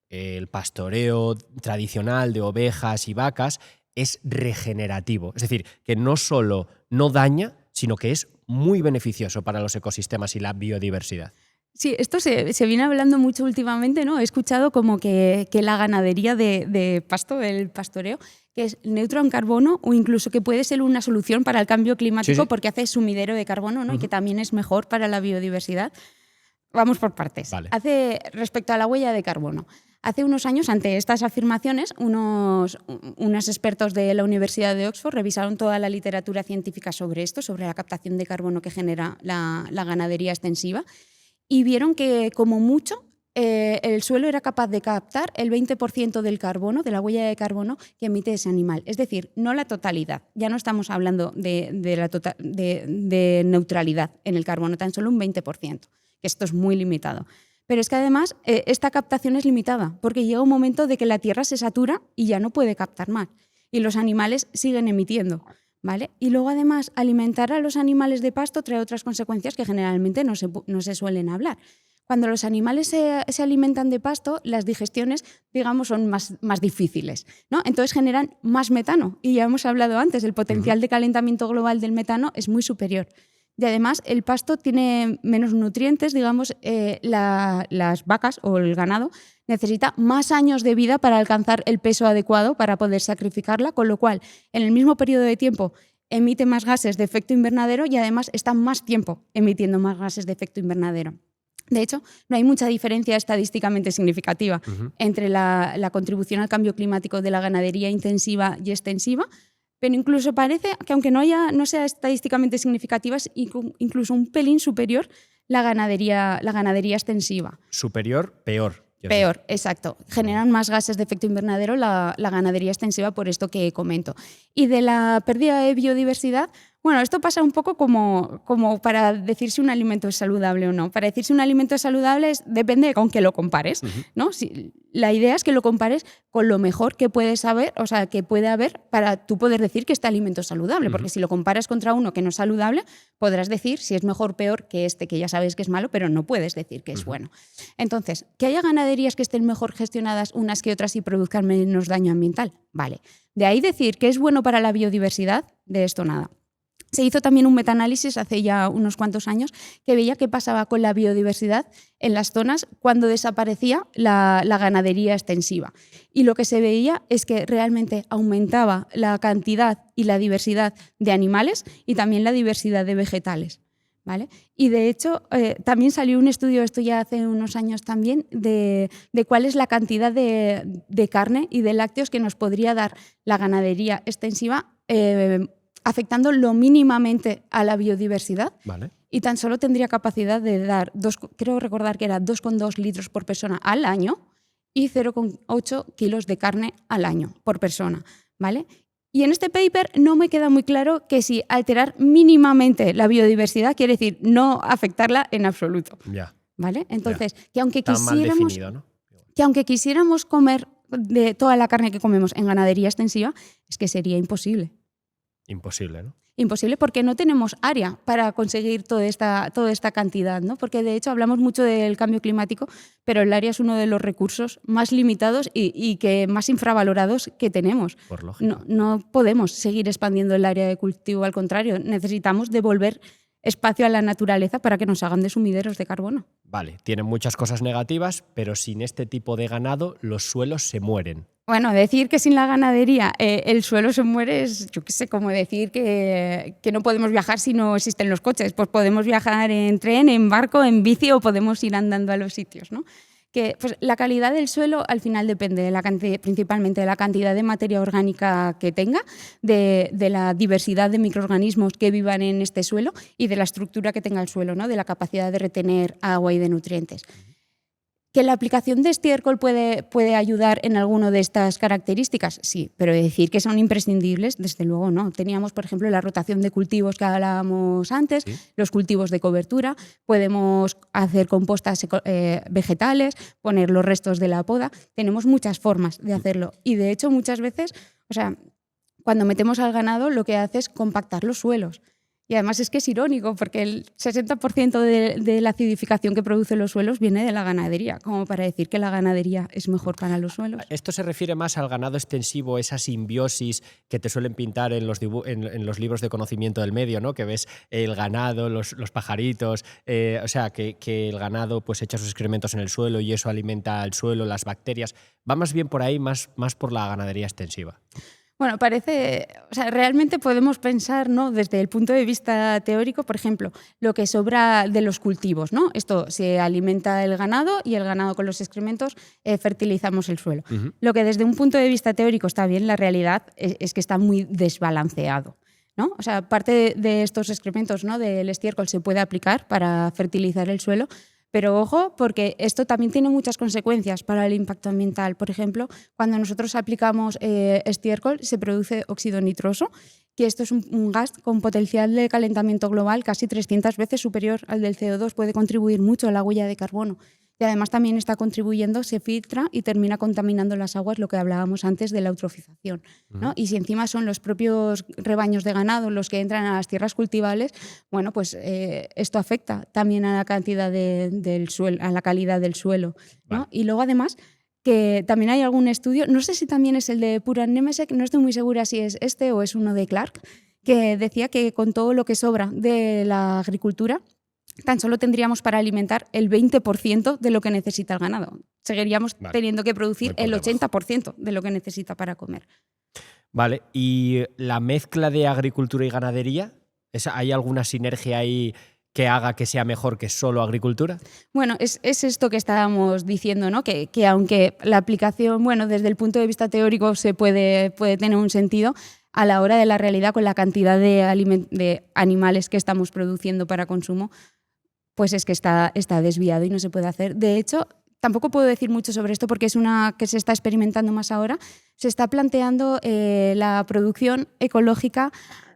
el pastoreo tradicional de ovejas y vacas es regenerativo. Es decir, que no solo no daña, sino que es muy beneficioso para los ecosistemas y la biodiversidad. Sí, esto se viene hablando mucho últimamente, ¿no? He escuchado como que la ganadería de pasto, el pastoreo, que es neutro en carbono o incluso que puede ser una solución para el cambio climático, sí. Porque hace sumidero de carbono, ¿no? Y que también es mejor para la biodiversidad. Vamos por partes. Vale. Respecto a la huella de carbono. Hace unos años, ante estas afirmaciones, unos expertos de la Universidad de Oxford revisaron toda la literatura científica sobre esto, sobre la captación de carbono que genera la ganadería extensiva, y vieron que, como mucho, el suelo era capaz de captar el 20% del carbono, de la huella de carbono que emite ese animal. Es decir, no la totalidad. Ya no estamos hablando de neutralidad en el carbono, tan solo un 20%, que esto es muy limitado. Pero es que además esta captación es limitada, porque llega un momento de que la Tierra se satura y ya no puede captar más. Y los animales siguen emitiendo, ¿vale? Y luego además alimentar a los animales de pasto trae otras consecuencias que generalmente no se suelen hablar. Cuando los animales se alimentan de pasto, las digestiones, digamos, son más difíciles, ¿no? Entonces generan más metano. Y ya hemos hablado antes, el potencial de calentamiento global del metano es muy superior. Y además el pasto tiene menos nutrientes, digamos, las vacas o el ganado necesita más años de vida para alcanzar el peso adecuado para poder sacrificarla, con lo cual en el mismo periodo de tiempo emite más gases de efecto invernadero y además está más tiempo emitiendo más gases de efecto invernadero. De hecho, no hay mucha diferencia estadísticamente significativa entre la contribución al cambio climático de la ganadería intensiva y extensiva, pero incluso parece que aunque no sea estadísticamente significativa, es incluso un pelín superior la ganadería extensiva. Superior, peor. Peor, exacto. Generan más gases de efecto invernadero la ganadería extensiva por esto que comento. Y de la pérdida de biodiversidad, bueno, esto pasa un poco como para decir si un alimento es saludable o no. Para decir si un alimento es saludable depende de con qué lo compares, ¿no? La idea es que lo compares con lo mejor que puedes saber, o sea, que puede haber para tú poder decir que este alimento es saludable, porque si lo comparas contra uno que no es saludable, podrás decir si es mejor o peor que este que ya sabes que es malo, pero no puedes decir que es bueno. Entonces, que haya ganaderías que estén mejor gestionadas unas que otras y produzcan menos daño ambiental, vale. De ahí decir que es bueno para la biodiversidad, de esto nada. Se hizo también un metaanálisis hace ya unos cuantos años que veía qué pasaba con la biodiversidad en las zonas cuando desaparecía la ganadería extensiva. Y lo que se veía es que realmente aumentaba la cantidad y la diversidad de animales y también la diversidad de vegetales, ¿vale? Y de hecho también salió un estudio, esto ya hace unos años también, de cuál es la cantidad de carne y de lácteos que nos podría dar la ganadería extensiva afectando lo mínimamente a la biodiversidad. Vale. Y tan solo tendría capacidad de dar, creo recordar que era 2,2 litros por persona al año y 0,8 kilos de carne al año por persona, ¿vale? Y en este paper no me queda muy claro que si alterar mínimamente la biodiversidad quiere decir no afectarla en absoluto. Ya. ¿Vale? Entonces, que aunque Está mal quisiéramos, definido, ¿no? que aunque quisiéramos comer de toda la carne que comemos en ganadería extensiva, es que sería imposible. Imposible, ¿no? Imposible porque no tenemos área para conseguir toda esta cantidad, ¿no? Porque de hecho hablamos mucho del cambio climático, pero el área es uno de los recursos más limitados y que más infravalorados que tenemos. Por lógica. No podemos seguir expandiendo el área de cultivo, al contrario, necesitamos devolver espacio a la naturaleza para que nos hagan de sumideros de carbono. Vale, tienen muchas cosas negativas, pero sin este tipo de ganado los suelos se mueren. Bueno, decir que sin la ganadería el suelo se muere es, yo qué sé, como decir que no podemos viajar si no existen los coches. Pues podemos viajar en tren, en barco, en bici o podemos ir andando a los sitios, ¿no? Que pues, la calidad del suelo al final depende principalmente de la cantidad de materia orgánica que tenga, de la diversidad de microorganismos que vivan en este suelo y de la estructura que tenga el suelo, ¿no? De la capacidad de retener agua y de nutrientes. ¿Que la aplicación de estiércol puede ayudar en alguna de estas características? Sí, pero decir que son imprescindibles, desde luego no. Teníamos, por ejemplo, la rotación de cultivos que hablábamos antes, ¿sí? Los cultivos de cobertura, podemos hacer compostas vegetales, poner los restos de la poda. Tenemos muchas formas de hacerlo y, de hecho, muchas veces, o sea, cuando metemos al ganado lo que hace es compactar los suelos. Y además es que es irónico porque el 60% de la acidificación que producen los suelos viene de la ganadería, como para decir que la ganadería es mejor para los suelos. Esto se refiere más al ganado extensivo, esa simbiosis que te suelen pintar en los libros de conocimiento del medio, ¿no? Que ves el ganado, los pajaritos, o sea, que el ganado pues echa sus excrementos en el suelo y eso alimenta al suelo, las bacterias. Va más bien por ahí, más por la ganadería extensiva. Bueno, o sea, realmente podemos pensar, ¿no? Desde el punto de vista teórico, por ejemplo, lo que sobra de los cultivos, ¿no? Esto se alimenta el ganado y el ganado con los excrementos fertilizamos el suelo. Uh-huh. Lo que desde un punto de vista teórico está bien, la realidad es que está muy desbalanceado, ¿no? O sea, parte de estos excrementos, ¿no? Del estiércol se puede aplicar para fertilizar el suelo, Pero ojo, porque esto también tiene muchas consecuencias para el impacto ambiental. Por ejemplo, cuando nosotros aplicamos estiércol se produce óxido nitroso, que esto es un gas con potencial de calentamiento global casi 300 veces superior al del CO2. Puede contribuir mucho a la huella de carbono. Y además también está contribuyendo, se filtra y termina contaminando las aguas, lo que hablábamos antes de la eutrofización, ¿no? Y si encima son los propios rebaños de ganado los que entran a las tierras cultivables, bueno, pues esto afecta también a la cantidad del suelo, a la calidad del suelo, ¿no? Vale. Y luego además que también hay algún estudio, no sé si también es el de Puran Nemesek, no estoy muy segura si es este o es uno de Clark, que decía que con todo lo que sobra de la agricultura, tan solo tendríamos para alimentar el 20% de lo que necesita el ganado. Seguiríamos teniendo que producir el 80% de lo que necesita para comer. Vale, ¿y la mezcla de agricultura y ganadería? ¿Hay alguna sinergia ahí que haga que sea mejor que solo agricultura? Bueno, es esto que estábamos diciendo, ¿no? Que aunque la aplicación, bueno, desde el punto de vista teórico se puede tener un sentido, a la hora de la realidad, con la cantidad de animales que estamos produciendo para consumo, pues es que está desviado y no se puede hacer. De hecho, tampoco puedo decir mucho sobre esto porque es una que se está experimentando más ahora. Se está planteando la producción ecológica.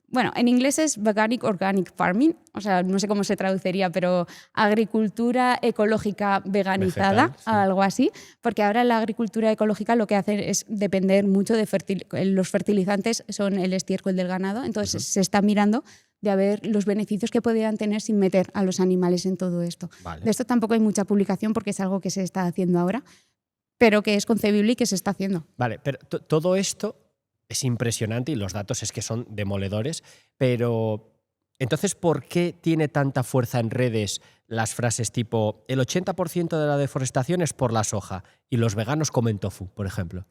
Bueno, en inglés es Veganic Organic Farming, o sea, no sé cómo se traduciría, pero agricultura ecológica veganizada, vegetal, sí. Algo así, porque ahora la agricultura ecológica lo que hace es depender mucho de los fertilizantes, son el estiércol del ganado, entonces se está mirando de a ver los beneficios que podrían tener sin meter a los animales en todo esto. Vale. De esto tampoco hay mucha publicación porque es algo que se está haciendo ahora, pero que es concebible y que se está haciendo. Vale, pero todo esto es impresionante y los datos es que son demoledores, pero entonces, ¿por qué tiene tanta fuerza en redes las frases tipo el 80% de la deforestación es por la soja y los veganos comen tofu, por ejemplo?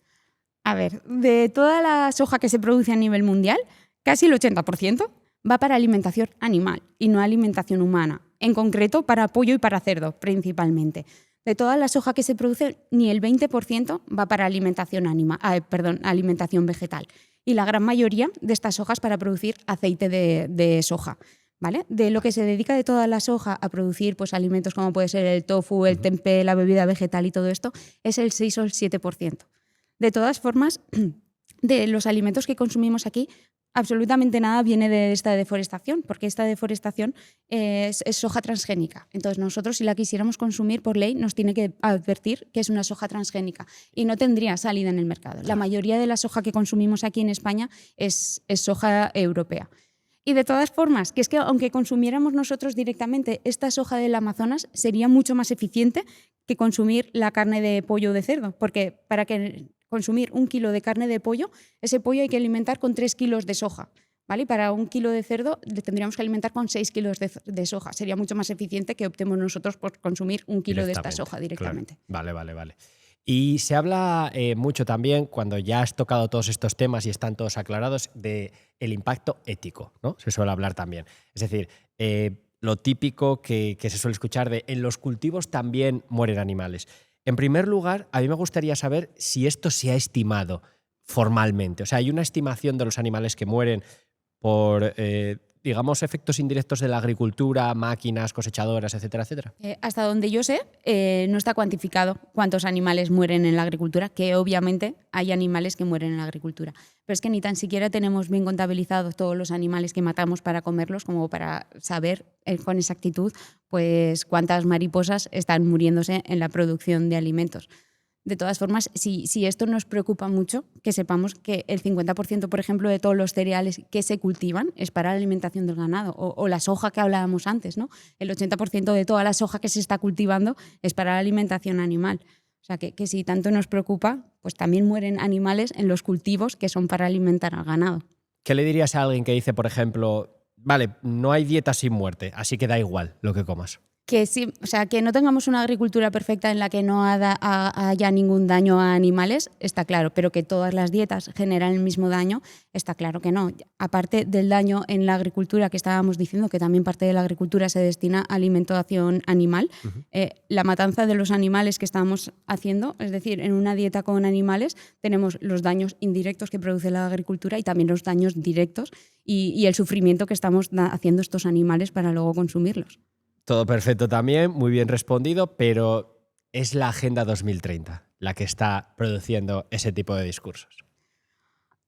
A ver, de toda la soja que se produce a nivel mundial, casi el 80% va para alimentación animal y no alimentación humana, en concreto para pollo y para cerdo principalmente. De toda la soja que se produce, ni el 20% va para alimentación vegetal. Y la gran mayoría de estas sojas para producir aceite de soja. ¿Vale? De lo que se dedica de toda la soja a producir pues, alimentos como puede ser el tofu, el tempeh, la bebida vegetal y todo esto, es el 6 o el 7%. De todas formas, de los alimentos que consumimos aquí, absolutamente nada viene de esta deforestación, porque esta deforestación es soja transgénica. Entonces nosotros, si la quisiéramos consumir por ley, nos tiene que advertir que es una soja transgénica y no tendría salida en el mercado. La mayoría de la soja que consumimos aquí en España es soja europea. Y de todas formas, que es que aunque consumiéramos nosotros directamente esta soja del Amazonas, sería mucho más eficiente que consumir la carne de pollo o de cerdo, porque para consumir 1 kilo de carne de pollo, ese pollo hay que alimentar con 3 kilos de soja, ¿vale? Y para 1 kilo de cerdo le tendríamos que alimentar con 6 kilos de soja. Sería mucho más eficiente que optemos nosotros por consumir 1 kilo de esta soja directamente. Claro. Vale. Y se habla mucho también, cuando ya has tocado todos estos temas y están todos aclarados, del impacto ético, ¿no? Se suele hablar también. Es decir, lo típico que se suele escuchar de en los cultivos también mueren animales. En primer lugar, a mí me gustaría saber si esto se ha estimado formalmente. O sea, ¿hay una estimación de los animales que mueren por, digamos, efectos indirectos de la agricultura, máquinas, cosechadoras, etcétera, etcétera? Hasta donde yo sé, no está cuantificado cuántos animales mueren en la agricultura, que obviamente hay animales que mueren en la agricultura. Pero es que ni tan siquiera tenemos bien contabilizados todos los animales que matamos para comerlos, como para saber con exactitud pues, cuántas mariposas están muriéndose en la producción de alimentos. De todas formas, si esto nos preocupa mucho, que sepamos que el 50%, por ejemplo, de todos los cereales que se cultivan es para la alimentación del ganado, o la soja que hablábamos antes, ¿no? El 80% de toda la soja que se está cultivando es para la alimentación animal. O sea, que si tanto nos preocupa, pues también mueren animales en los cultivos que son para alimentar al ganado. ¿Qué le dirías a alguien que dice, por ejemplo, vale, no hay dieta sin muerte, así que da igual lo que comas? Que sí, o sea, que no tengamos una agricultura perfecta en la que no haya ningún daño a animales, está claro, pero que todas las dietas generan el mismo daño, está claro que no. Aparte del daño en la agricultura que estábamos diciendo, que también parte de la agricultura se destina a alimentación animal, la matanza de los animales que estamos haciendo, es decir, en una dieta con animales tenemos los daños indirectos que produce la agricultura y también los daños directos y el sufrimiento que estamos haciendo estos animales para luego consumirlos. Todo perfecto también, muy bien respondido, pero es la Agenda 2030 la que está produciendo ese tipo de discursos.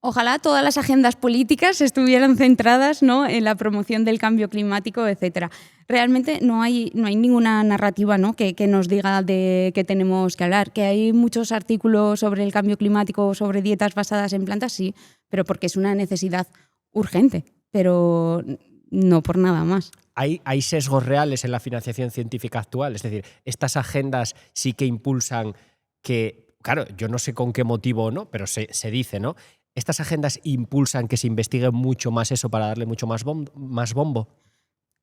Ojalá todas las agendas políticas estuvieran centradas, ¿no?, en la promoción del cambio climático, etcétera. Realmente no hay ninguna narrativa, ¿no?, que nos diga de qué tenemos que hablar. Que hay muchos artículos sobre el cambio climático, sobre dietas basadas en plantas, sí, pero porque es una necesidad urgente, pero no por nada más. ¿Hay sesgos reales en la financiación científica actual? Es decir, estas agendas sí que impulsan que, claro, yo no sé con qué motivo o no, pero se dice, ¿no? ¿Estas agendas impulsan que se investigue mucho más eso para darle mucho más bombo?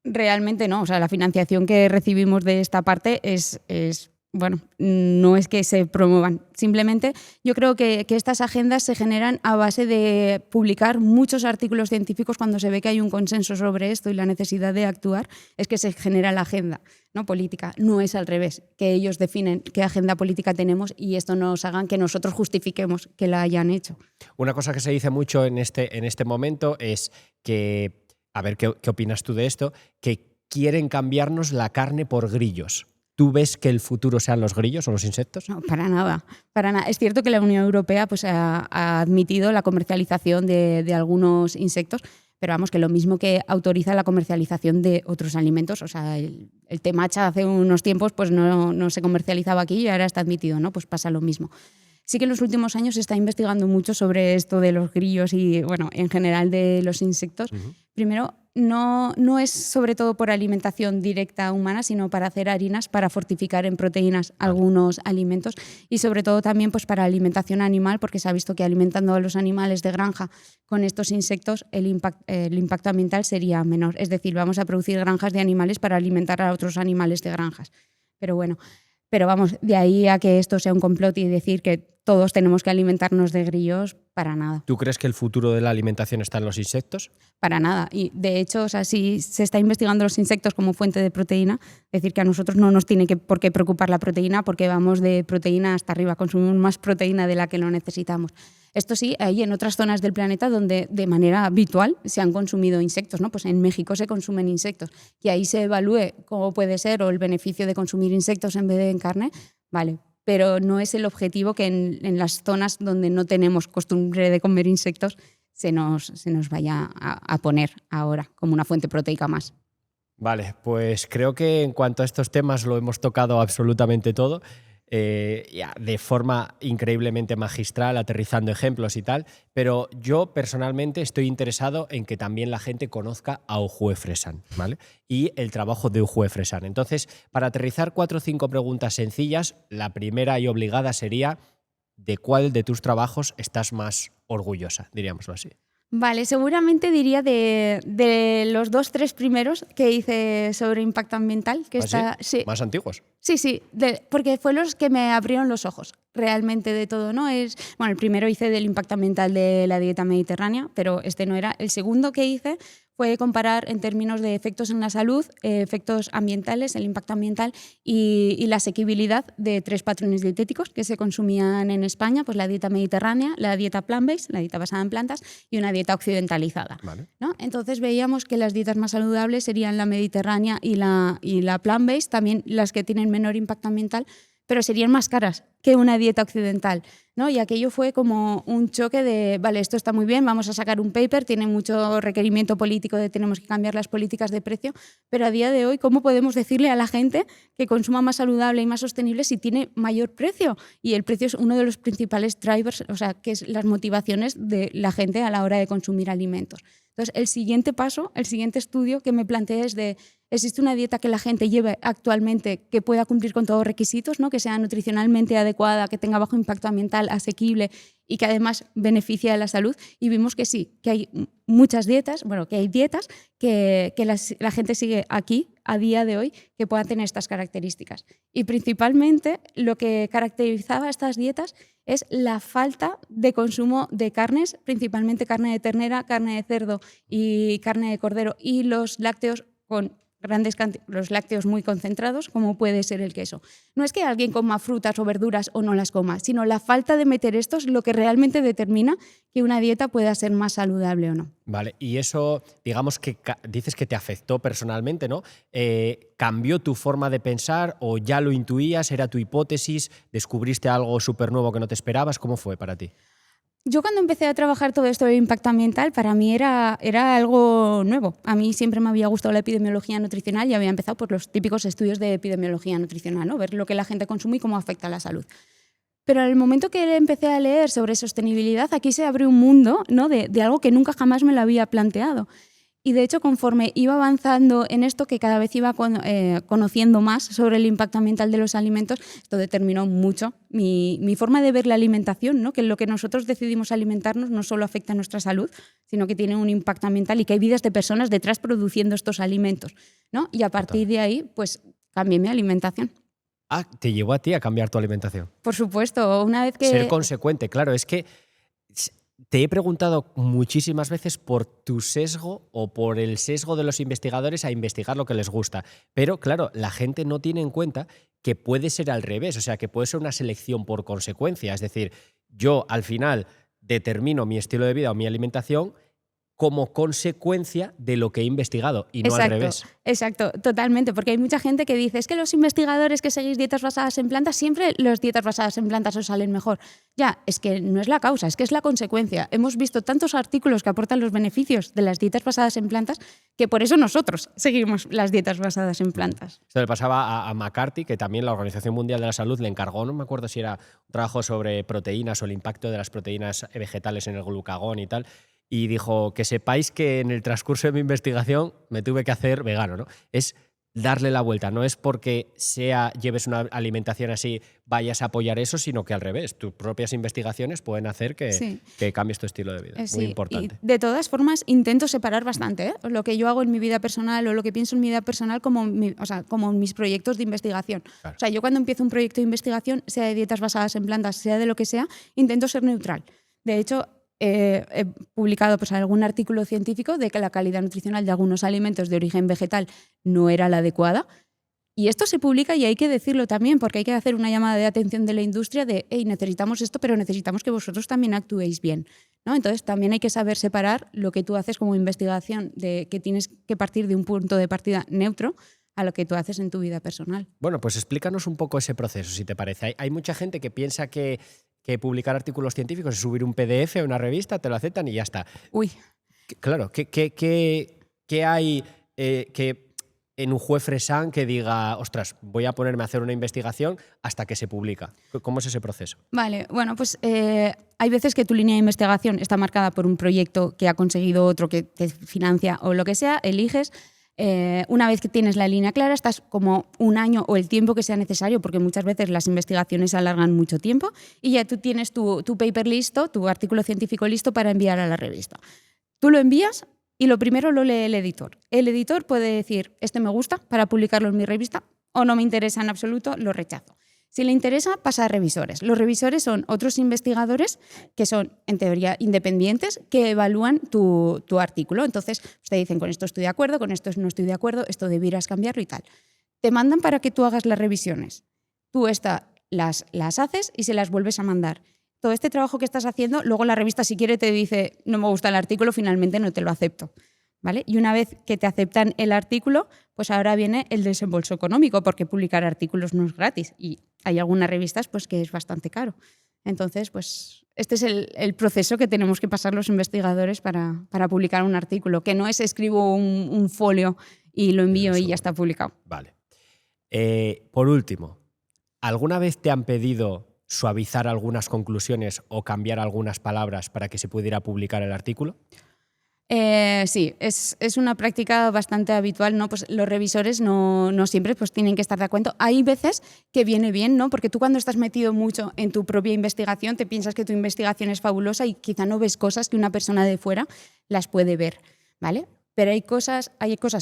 Realmente no. O sea, la financiación que recibimos de esta parte es bueno, no es que se promuevan. Simplemente yo creo que estas agendas se generan a base de publicar muchos artículos científicos cuando se ve que hay un consenso sobre esto y la necesidad de actuar, es que se genera la agenda, ¿no?, política. No es al revés, que ellos definen qué agenda política tenemos y esto nos hagan que nosotros justifiquemos que la hayan hecho. Una cosa que se dice mucho en este momento es que, a ver qué opinas tú de esto, que quieren cambiarnos la carne por grillos. ¿Tú ves que el futuro sean los grillos o los insectos? No, para nada. Para nada. Es cierto que la Unión Europea pues, ha admitido la comercialización de algunos insectos, pero vamos, que lo mismo que autoriza la comercialización de otros alimentos. O sea, el té matcha hace unos tiempos pues no se comercializaba aquí y ahora está admitido, ¿no? Pues pasa lo mismo. Sí que en los últimos años se está investigando mucho sobre esto de los grillos y, bueno, en general de los insectos. Uh-huh. Primero, no es sobre todo por alimentación directa humana, sino para hacer harinas, para fortificar en proteínas algunos alimentos y sobre todo también pues, para alimentación animal, porque se ha visto que alimentando a los animales de granja con estos insectos el impacto ambiental sería menor. Es decir, vamos a producir granjas de animales para alimentar a otros animales de granjas. Pero bueno, vamos, de ahí a que esto sea un complot y decir que todos tenemos que alimentarnos de grillos, para nada. ¿Tú crees que el futuro de la alimentación está en los insectos? Para nada. Y de hecho, o sea, si se está investigando los insectos como fuente de proteína, es decir, que a nosotros no nos tiene por qué preocupar la proteína porque vamos de proteína hasta arriba, consumimos más proteína de la que lo necesitamos. Esto sí, hay en otras zonas del planeta donde de manera habitual se han consumido insectos, ¿no? Pues en México se consumen insectos. Que ahí se evalúe cómo puede ser o el beneficio de consumir insectos en vez de en carne, vale. Pero no es el objetivo que en las zonas donde no tenemos costumbre de comer insectos se nos vaya a poner ahora como una fuente proteica más. Vale, pues creo que en cuanto a estos temas lo hemos tocado absolutamente todo. De forma increíblemente magistral, aterrizando ejemplos y tal, pero yo personalmente estoy interesado en que también la gente conozca a Ujue Fresan, ¿vale? Y el trabajo de Ujue Fresan. Entonces, para aterrizar 4 o 5 preguntas sencillas, la primera y obligada sería ¿de cuál de tus trabajos estás más orgullosa? Diríamoslo así. Vale, seguramente diría de los 2-3 primeros que hice sobre impacto ambiental. Que ¿Ah, sí? Sí. ¿Más antiguos? Sí, porque fue los que me abrieron los ojos realmente de todo, ¿no? Bueno, el primero hice del impacto ambiental de la dieta mediterránea, pero este no era. El segundo que hice fue comparar en términos de efectos en la salud, efectos ambientales, el impacto ambiental y la asequibilidad de 3 patrones dietéticos que se consumían en España, pues la dieta mediterránea, la dieta plant-based, la dieta basada en plantas, y una dieta occidentalizada. Vale. ¿No? Entonces veíamos que las dietas más saludables serían la mediterránea y la plant-based, también las que tienen menor impacto ambiental, pero serían más caras que una dieta occidental, ¿no? Y aquello fue como un choque de, vale, esto está muy bien, vamos a sacar un paper, tiene mucho requerimiento político de tenemos que cambiar las políticas de precio, pero a día de hoy, ¿cómo podemos decirle a la gente que consuma más saludable y más sostenible si tiene mayor precio? Y el precio es uno de los principales drivers, o sea, que es las motivaciones de la gente a la hora de consumir alimentos. Entonces, el siguiente paso, el siguiente estudio que me planteé es de, ¿existe una dieta que la gente lleve actualmente que pueda cumplir con todos los requisitos, ¿no? Que sea nutricionalmente adecuada, que tenga bajo impacto ambiental, asequible y que además beneficie a la salud? Y vimos que sí, que hay muchas dietas, bueno, que hay dietas que la gente sigue aquí a día de hoy que puedan tener estas características. Y principalmente lo que caracterizaba estas dietas es la falta de consumo de carnes, principalmente carne de ternera, carne de cerdo y carne de cordero, y los lácteos con los lácteos muy concentrados, como puede ser el queso. No es que alguien coma frutas o verduras o no las coma, sino la falta de meter esto es lo que realmente determina que una dieta pueda ser más saludable o no. Vale, y eso, digamos que dices que te afectó personalmente, ¿no? ¿Cambió tu forma de pensar o ya lo intuías? ¿Era tu hipótesis? ¿Descubriste algo súper nuevo que no te esperabas? ¿Cómo fue para ti? Yo cuando empecé a trabajar todo esto de impacto ambiental, para mí era algo nuevo. A mí siempre me había gustado la epidemiología nutricional y había empezado por los típicos estudios de epidemiología nutricional, ¿no? Ver lo que la gente consume y cómo afecta a la salud. Pero en el momento que empecé a leer sobre sostenibilidad, aquí se abrió un mundo, ¿no? de algo que nunca jamás me lo había planteado. Y de hecho, conforme iba avanzando en esto, que cada vez iba conociendo más sobre el impacto ambiental de los alimentos, esto determinó mucho mi forma de ver la alimentación, ¿no? Que lo que nosotros decidimos alimentarnos no solo afecta a nuestra salud, sino que tiene un impacto ambiental y que hay vidas de personas detrás produciendo estos alimentos, ¿no? Y a partir de ahí, pues cambié mi alimentación. Ah, te llevó a ti a cambiar tu alimentación. Por supuesto, una vez que... Ser consecuente, claro, es que te he preguntado muchísimas veces por tu sesgo o por el sesgo de los investigadores a investigar lo que les gusta. Pero, claro, la gente no tiene en cuenta que puede ser al revés, o sea, que puede ser una selección por consecuencia. Es decir, yo al final determino mi estilo de vida o mi alimentación como consecuencia de lo que he investigado y no al revés. Exacto, totalmente, porque hay mucha gente que dice es que los investigadores que seguís dietas basadas en plantas, siempre las dietas basadas en plantas os salen mejor. Ya, es que no es la causa, es que es la consecuencia. Hemos visto tantos artículos que aportan los beneficios de las dietas basadas en plantas que por eso nosotros seguimos las dietas basadas en plantas. Esto le pasaba a McCarthy, que también la Organización Mundial de la Salud le encargó, no me acuerdo si era un trabajo sobre proteínas o el impacto de las proteínas vegetales en el glucagón y tal, y dijo que sepáis que en el transcurso de mi investigación me tuve que hacer vegano, ¿no? Es darle la vuelta, no es porque lleves una alimentación así vayas a apoyar eso, sino que al revés, tus propias investigaciones pueden hacer que cambies tu estilo de vida. Sí, muy importante. Y de todas formas intento separar bastante, ¿eh? Lo que yo hago en mi vida personal o lo que pienso en mi vida personal como mis proyectos de investigación. Claro. O sea, yo cuando empiezo un proyecto de investigación, sea de dietas basadas en plantas, sea de lo que sea, intento ser neutral. De hecho, he publicado pues, algún artículo científico de que la calidad nutricional de algunos alimentos de origen vegetal no era la adecuada. Y esto se publica y hay que decirlo también, porque hay que hacer una llamada de atención de la industria de hey, necesitamos esto, pero necesitamos que vosotros también actuéis bien, ¿no? Entonces también hay que saber separar lo que tú haces como investigación, de que tienes que partir de un punto de partida neutro, a lo que tú haces en tu vida personal. Bueno, pues explícanos un poco ese proceso, si te parece. Hay mucha gente que piensa que publicar artículos científicos es subir un PDF a una revista, te lo aceptan y ya está. Uy. Claro, ¿qué hay que en un juez fresán que diga, ostras, voy a ponerme a hacer una investigación hasta que se publica? ¿Cómo es ese proceso? Vale, bueno, pues hay veces que tu línea de investigación está marcada por un proyecto que ha conseguido otro que te financia o lo que sea, eliges. Una vez que tienes la línea clara, estás como un año o el tiempo que sea necesario, porque muchas veces las investigaciones se alargan mucho tiempo, y ya tú tienes tu paper listo, tu artículo científico listo para enviar a la revista. Tú lo envías y lo primero lo lee el editor. El editor puede decir, este me gusta para publicarlo en mi revista, o no me interesa en absoluto, lo rechazo. Si le interesa, pasa a revisores. Los revisores son otros investigadores que son, en teoría, independientes, que evalúan tu artículo. Entonces, te dicen, con esto estoy de acuerdo, con esto no estoy de acuerdo, esto debieras cambiarlo y tal. Te mandan para que tú hagas las revisiones. Tú las haces y se las vuelves a mandar. Todo este trabajo que estás haciendo, luego la revista, si quiere, te dice, no me gusta el artículo, finalmente no te lo acepto. ¿Vale? Y una vez que te aceptan el artículo, pues ahora viene el desembolso económico, porque publicar artículos no es gratis y hay algunas revistas pues, que es bastante caro. Entonces, pues este es el proceso que tenemos que pasar los investigadores para publicar un artículo, que no es escribo un folio y lo envío y ya está publicado. Vale. Por último, ¿alguna vez te han pedido suavizar algunas conclusiones o cambiar algunas palabras para que se pudiera publicar el artículo? Sí, es una práctica bastante habitual, ¿no? Pues los revisores no siempre pues, tienen que estar de acuerdo. Hay veces que viene bien, ¿no? Porque tú cuando estás metido mucho en tu propia investigación te piensas que tu investigación es fabulosa y quizá no ves cosas que una persona de fuera las puede ver, ¿vale? Pero hay cosas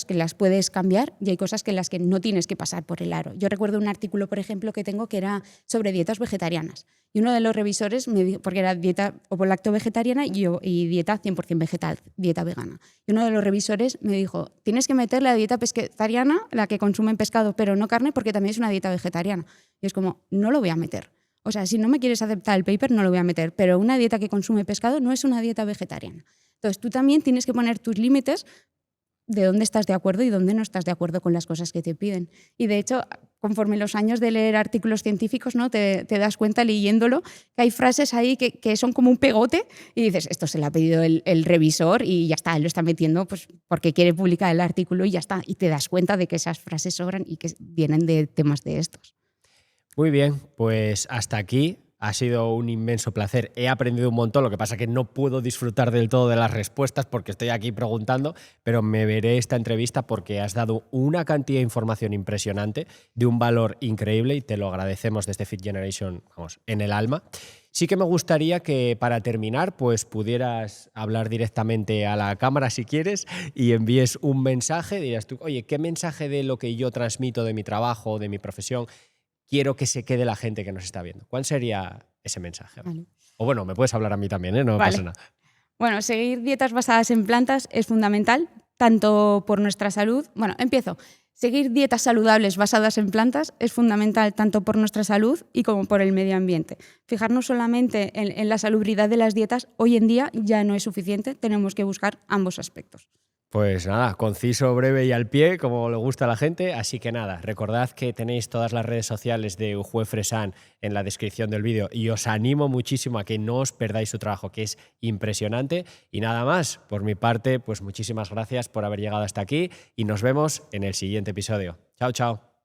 que las puedes cambiar y hay cosas que las que no tienes que pasar por el aro. Yo recuerdo un artículo, por ejemplo, que tengo que era sobre dietas vegetarianas. Y uno de los revisores me dijo, porque era dieta ovo-lacto-vegetariana y dieta 100% vegetal, dieta vegana. Y uno de los revisores me dijo, tienes que meter la dieta pescetariana, la que consumen pescado pero no carne, porque también es una dieta vegetariana. Y es como, no lo voy a meter. O sea, si no me quieres aceptar el paper, no lo voy a meter. Pero una dieta que consume pescado no es una dieta vegetariana. Entonces, tú también tienes que poner tus límites de dónde estás de acuerdo y dónde no estás de acuerdo con las cosas que te piden. Y de hecho, conforme los años de leer artículos científicos, ¿no? te das cuenta leyéndolo que hay frases ahí que son como un pegote y dices, esto se lo ha pedido el revisor y ya está, él lo está metiendo pues, porque quiere publicar el artículo y ya está. Y te das cuenta de que esas frases sobran y que vienen de temas de estos. Muy bien, pues hasta aquí. Ha sido un inmenso placer. He aprendido un montón, lo que pasa es que no puedo disfrutar del todo de las respuestas porque estoy aquí preguntando, pero me veré esta entrevista porque has dado una cantidad de información impresionante, de un valor increíble y te lo agradecemos desde Fit Generation, vamos, en el alma. Sí que me gustaría que para terminar pues pudieras hablar directamente a la cámara si quieres y envíes un mensaje, dirías tú, oye, ¿qué mensaje de lo que yo transmito de mi trabajo, de mi profesión, quiero que se quede la gente que nos está viendo? ¿Cuál sería ese mensaje? Vale. O bueno, me puedes hablar a mí también, ¿eh? No Vale. pasa nada. Bueno, seguir dietas basadas en plantas es fundamental, tanto por nuestra salud. Bueno, empiezo. Seguir dietas saludables basadas en plantas es fundamental tanto por nuestra salud y como por el medio ambiente. Fijarnos solamente en la salubridad de las dietas hoy en día ya no es suficiente, tenemos que buscar ambos aspectos. Pues nada, conciso, breve y al pie, como le gusta a la gente. Así que nada, recordad que tenéis todas las redes sociales de Ujue Fresan en la descripción del vídeo y os animo muchísimo a que no os perdáis su trabajo, que es impresionante. Y nada más, por mi parte, pues muchísimas gracias por haber llegado hasta aquí y nos vemos en el siguiente episodio. Chao, chao.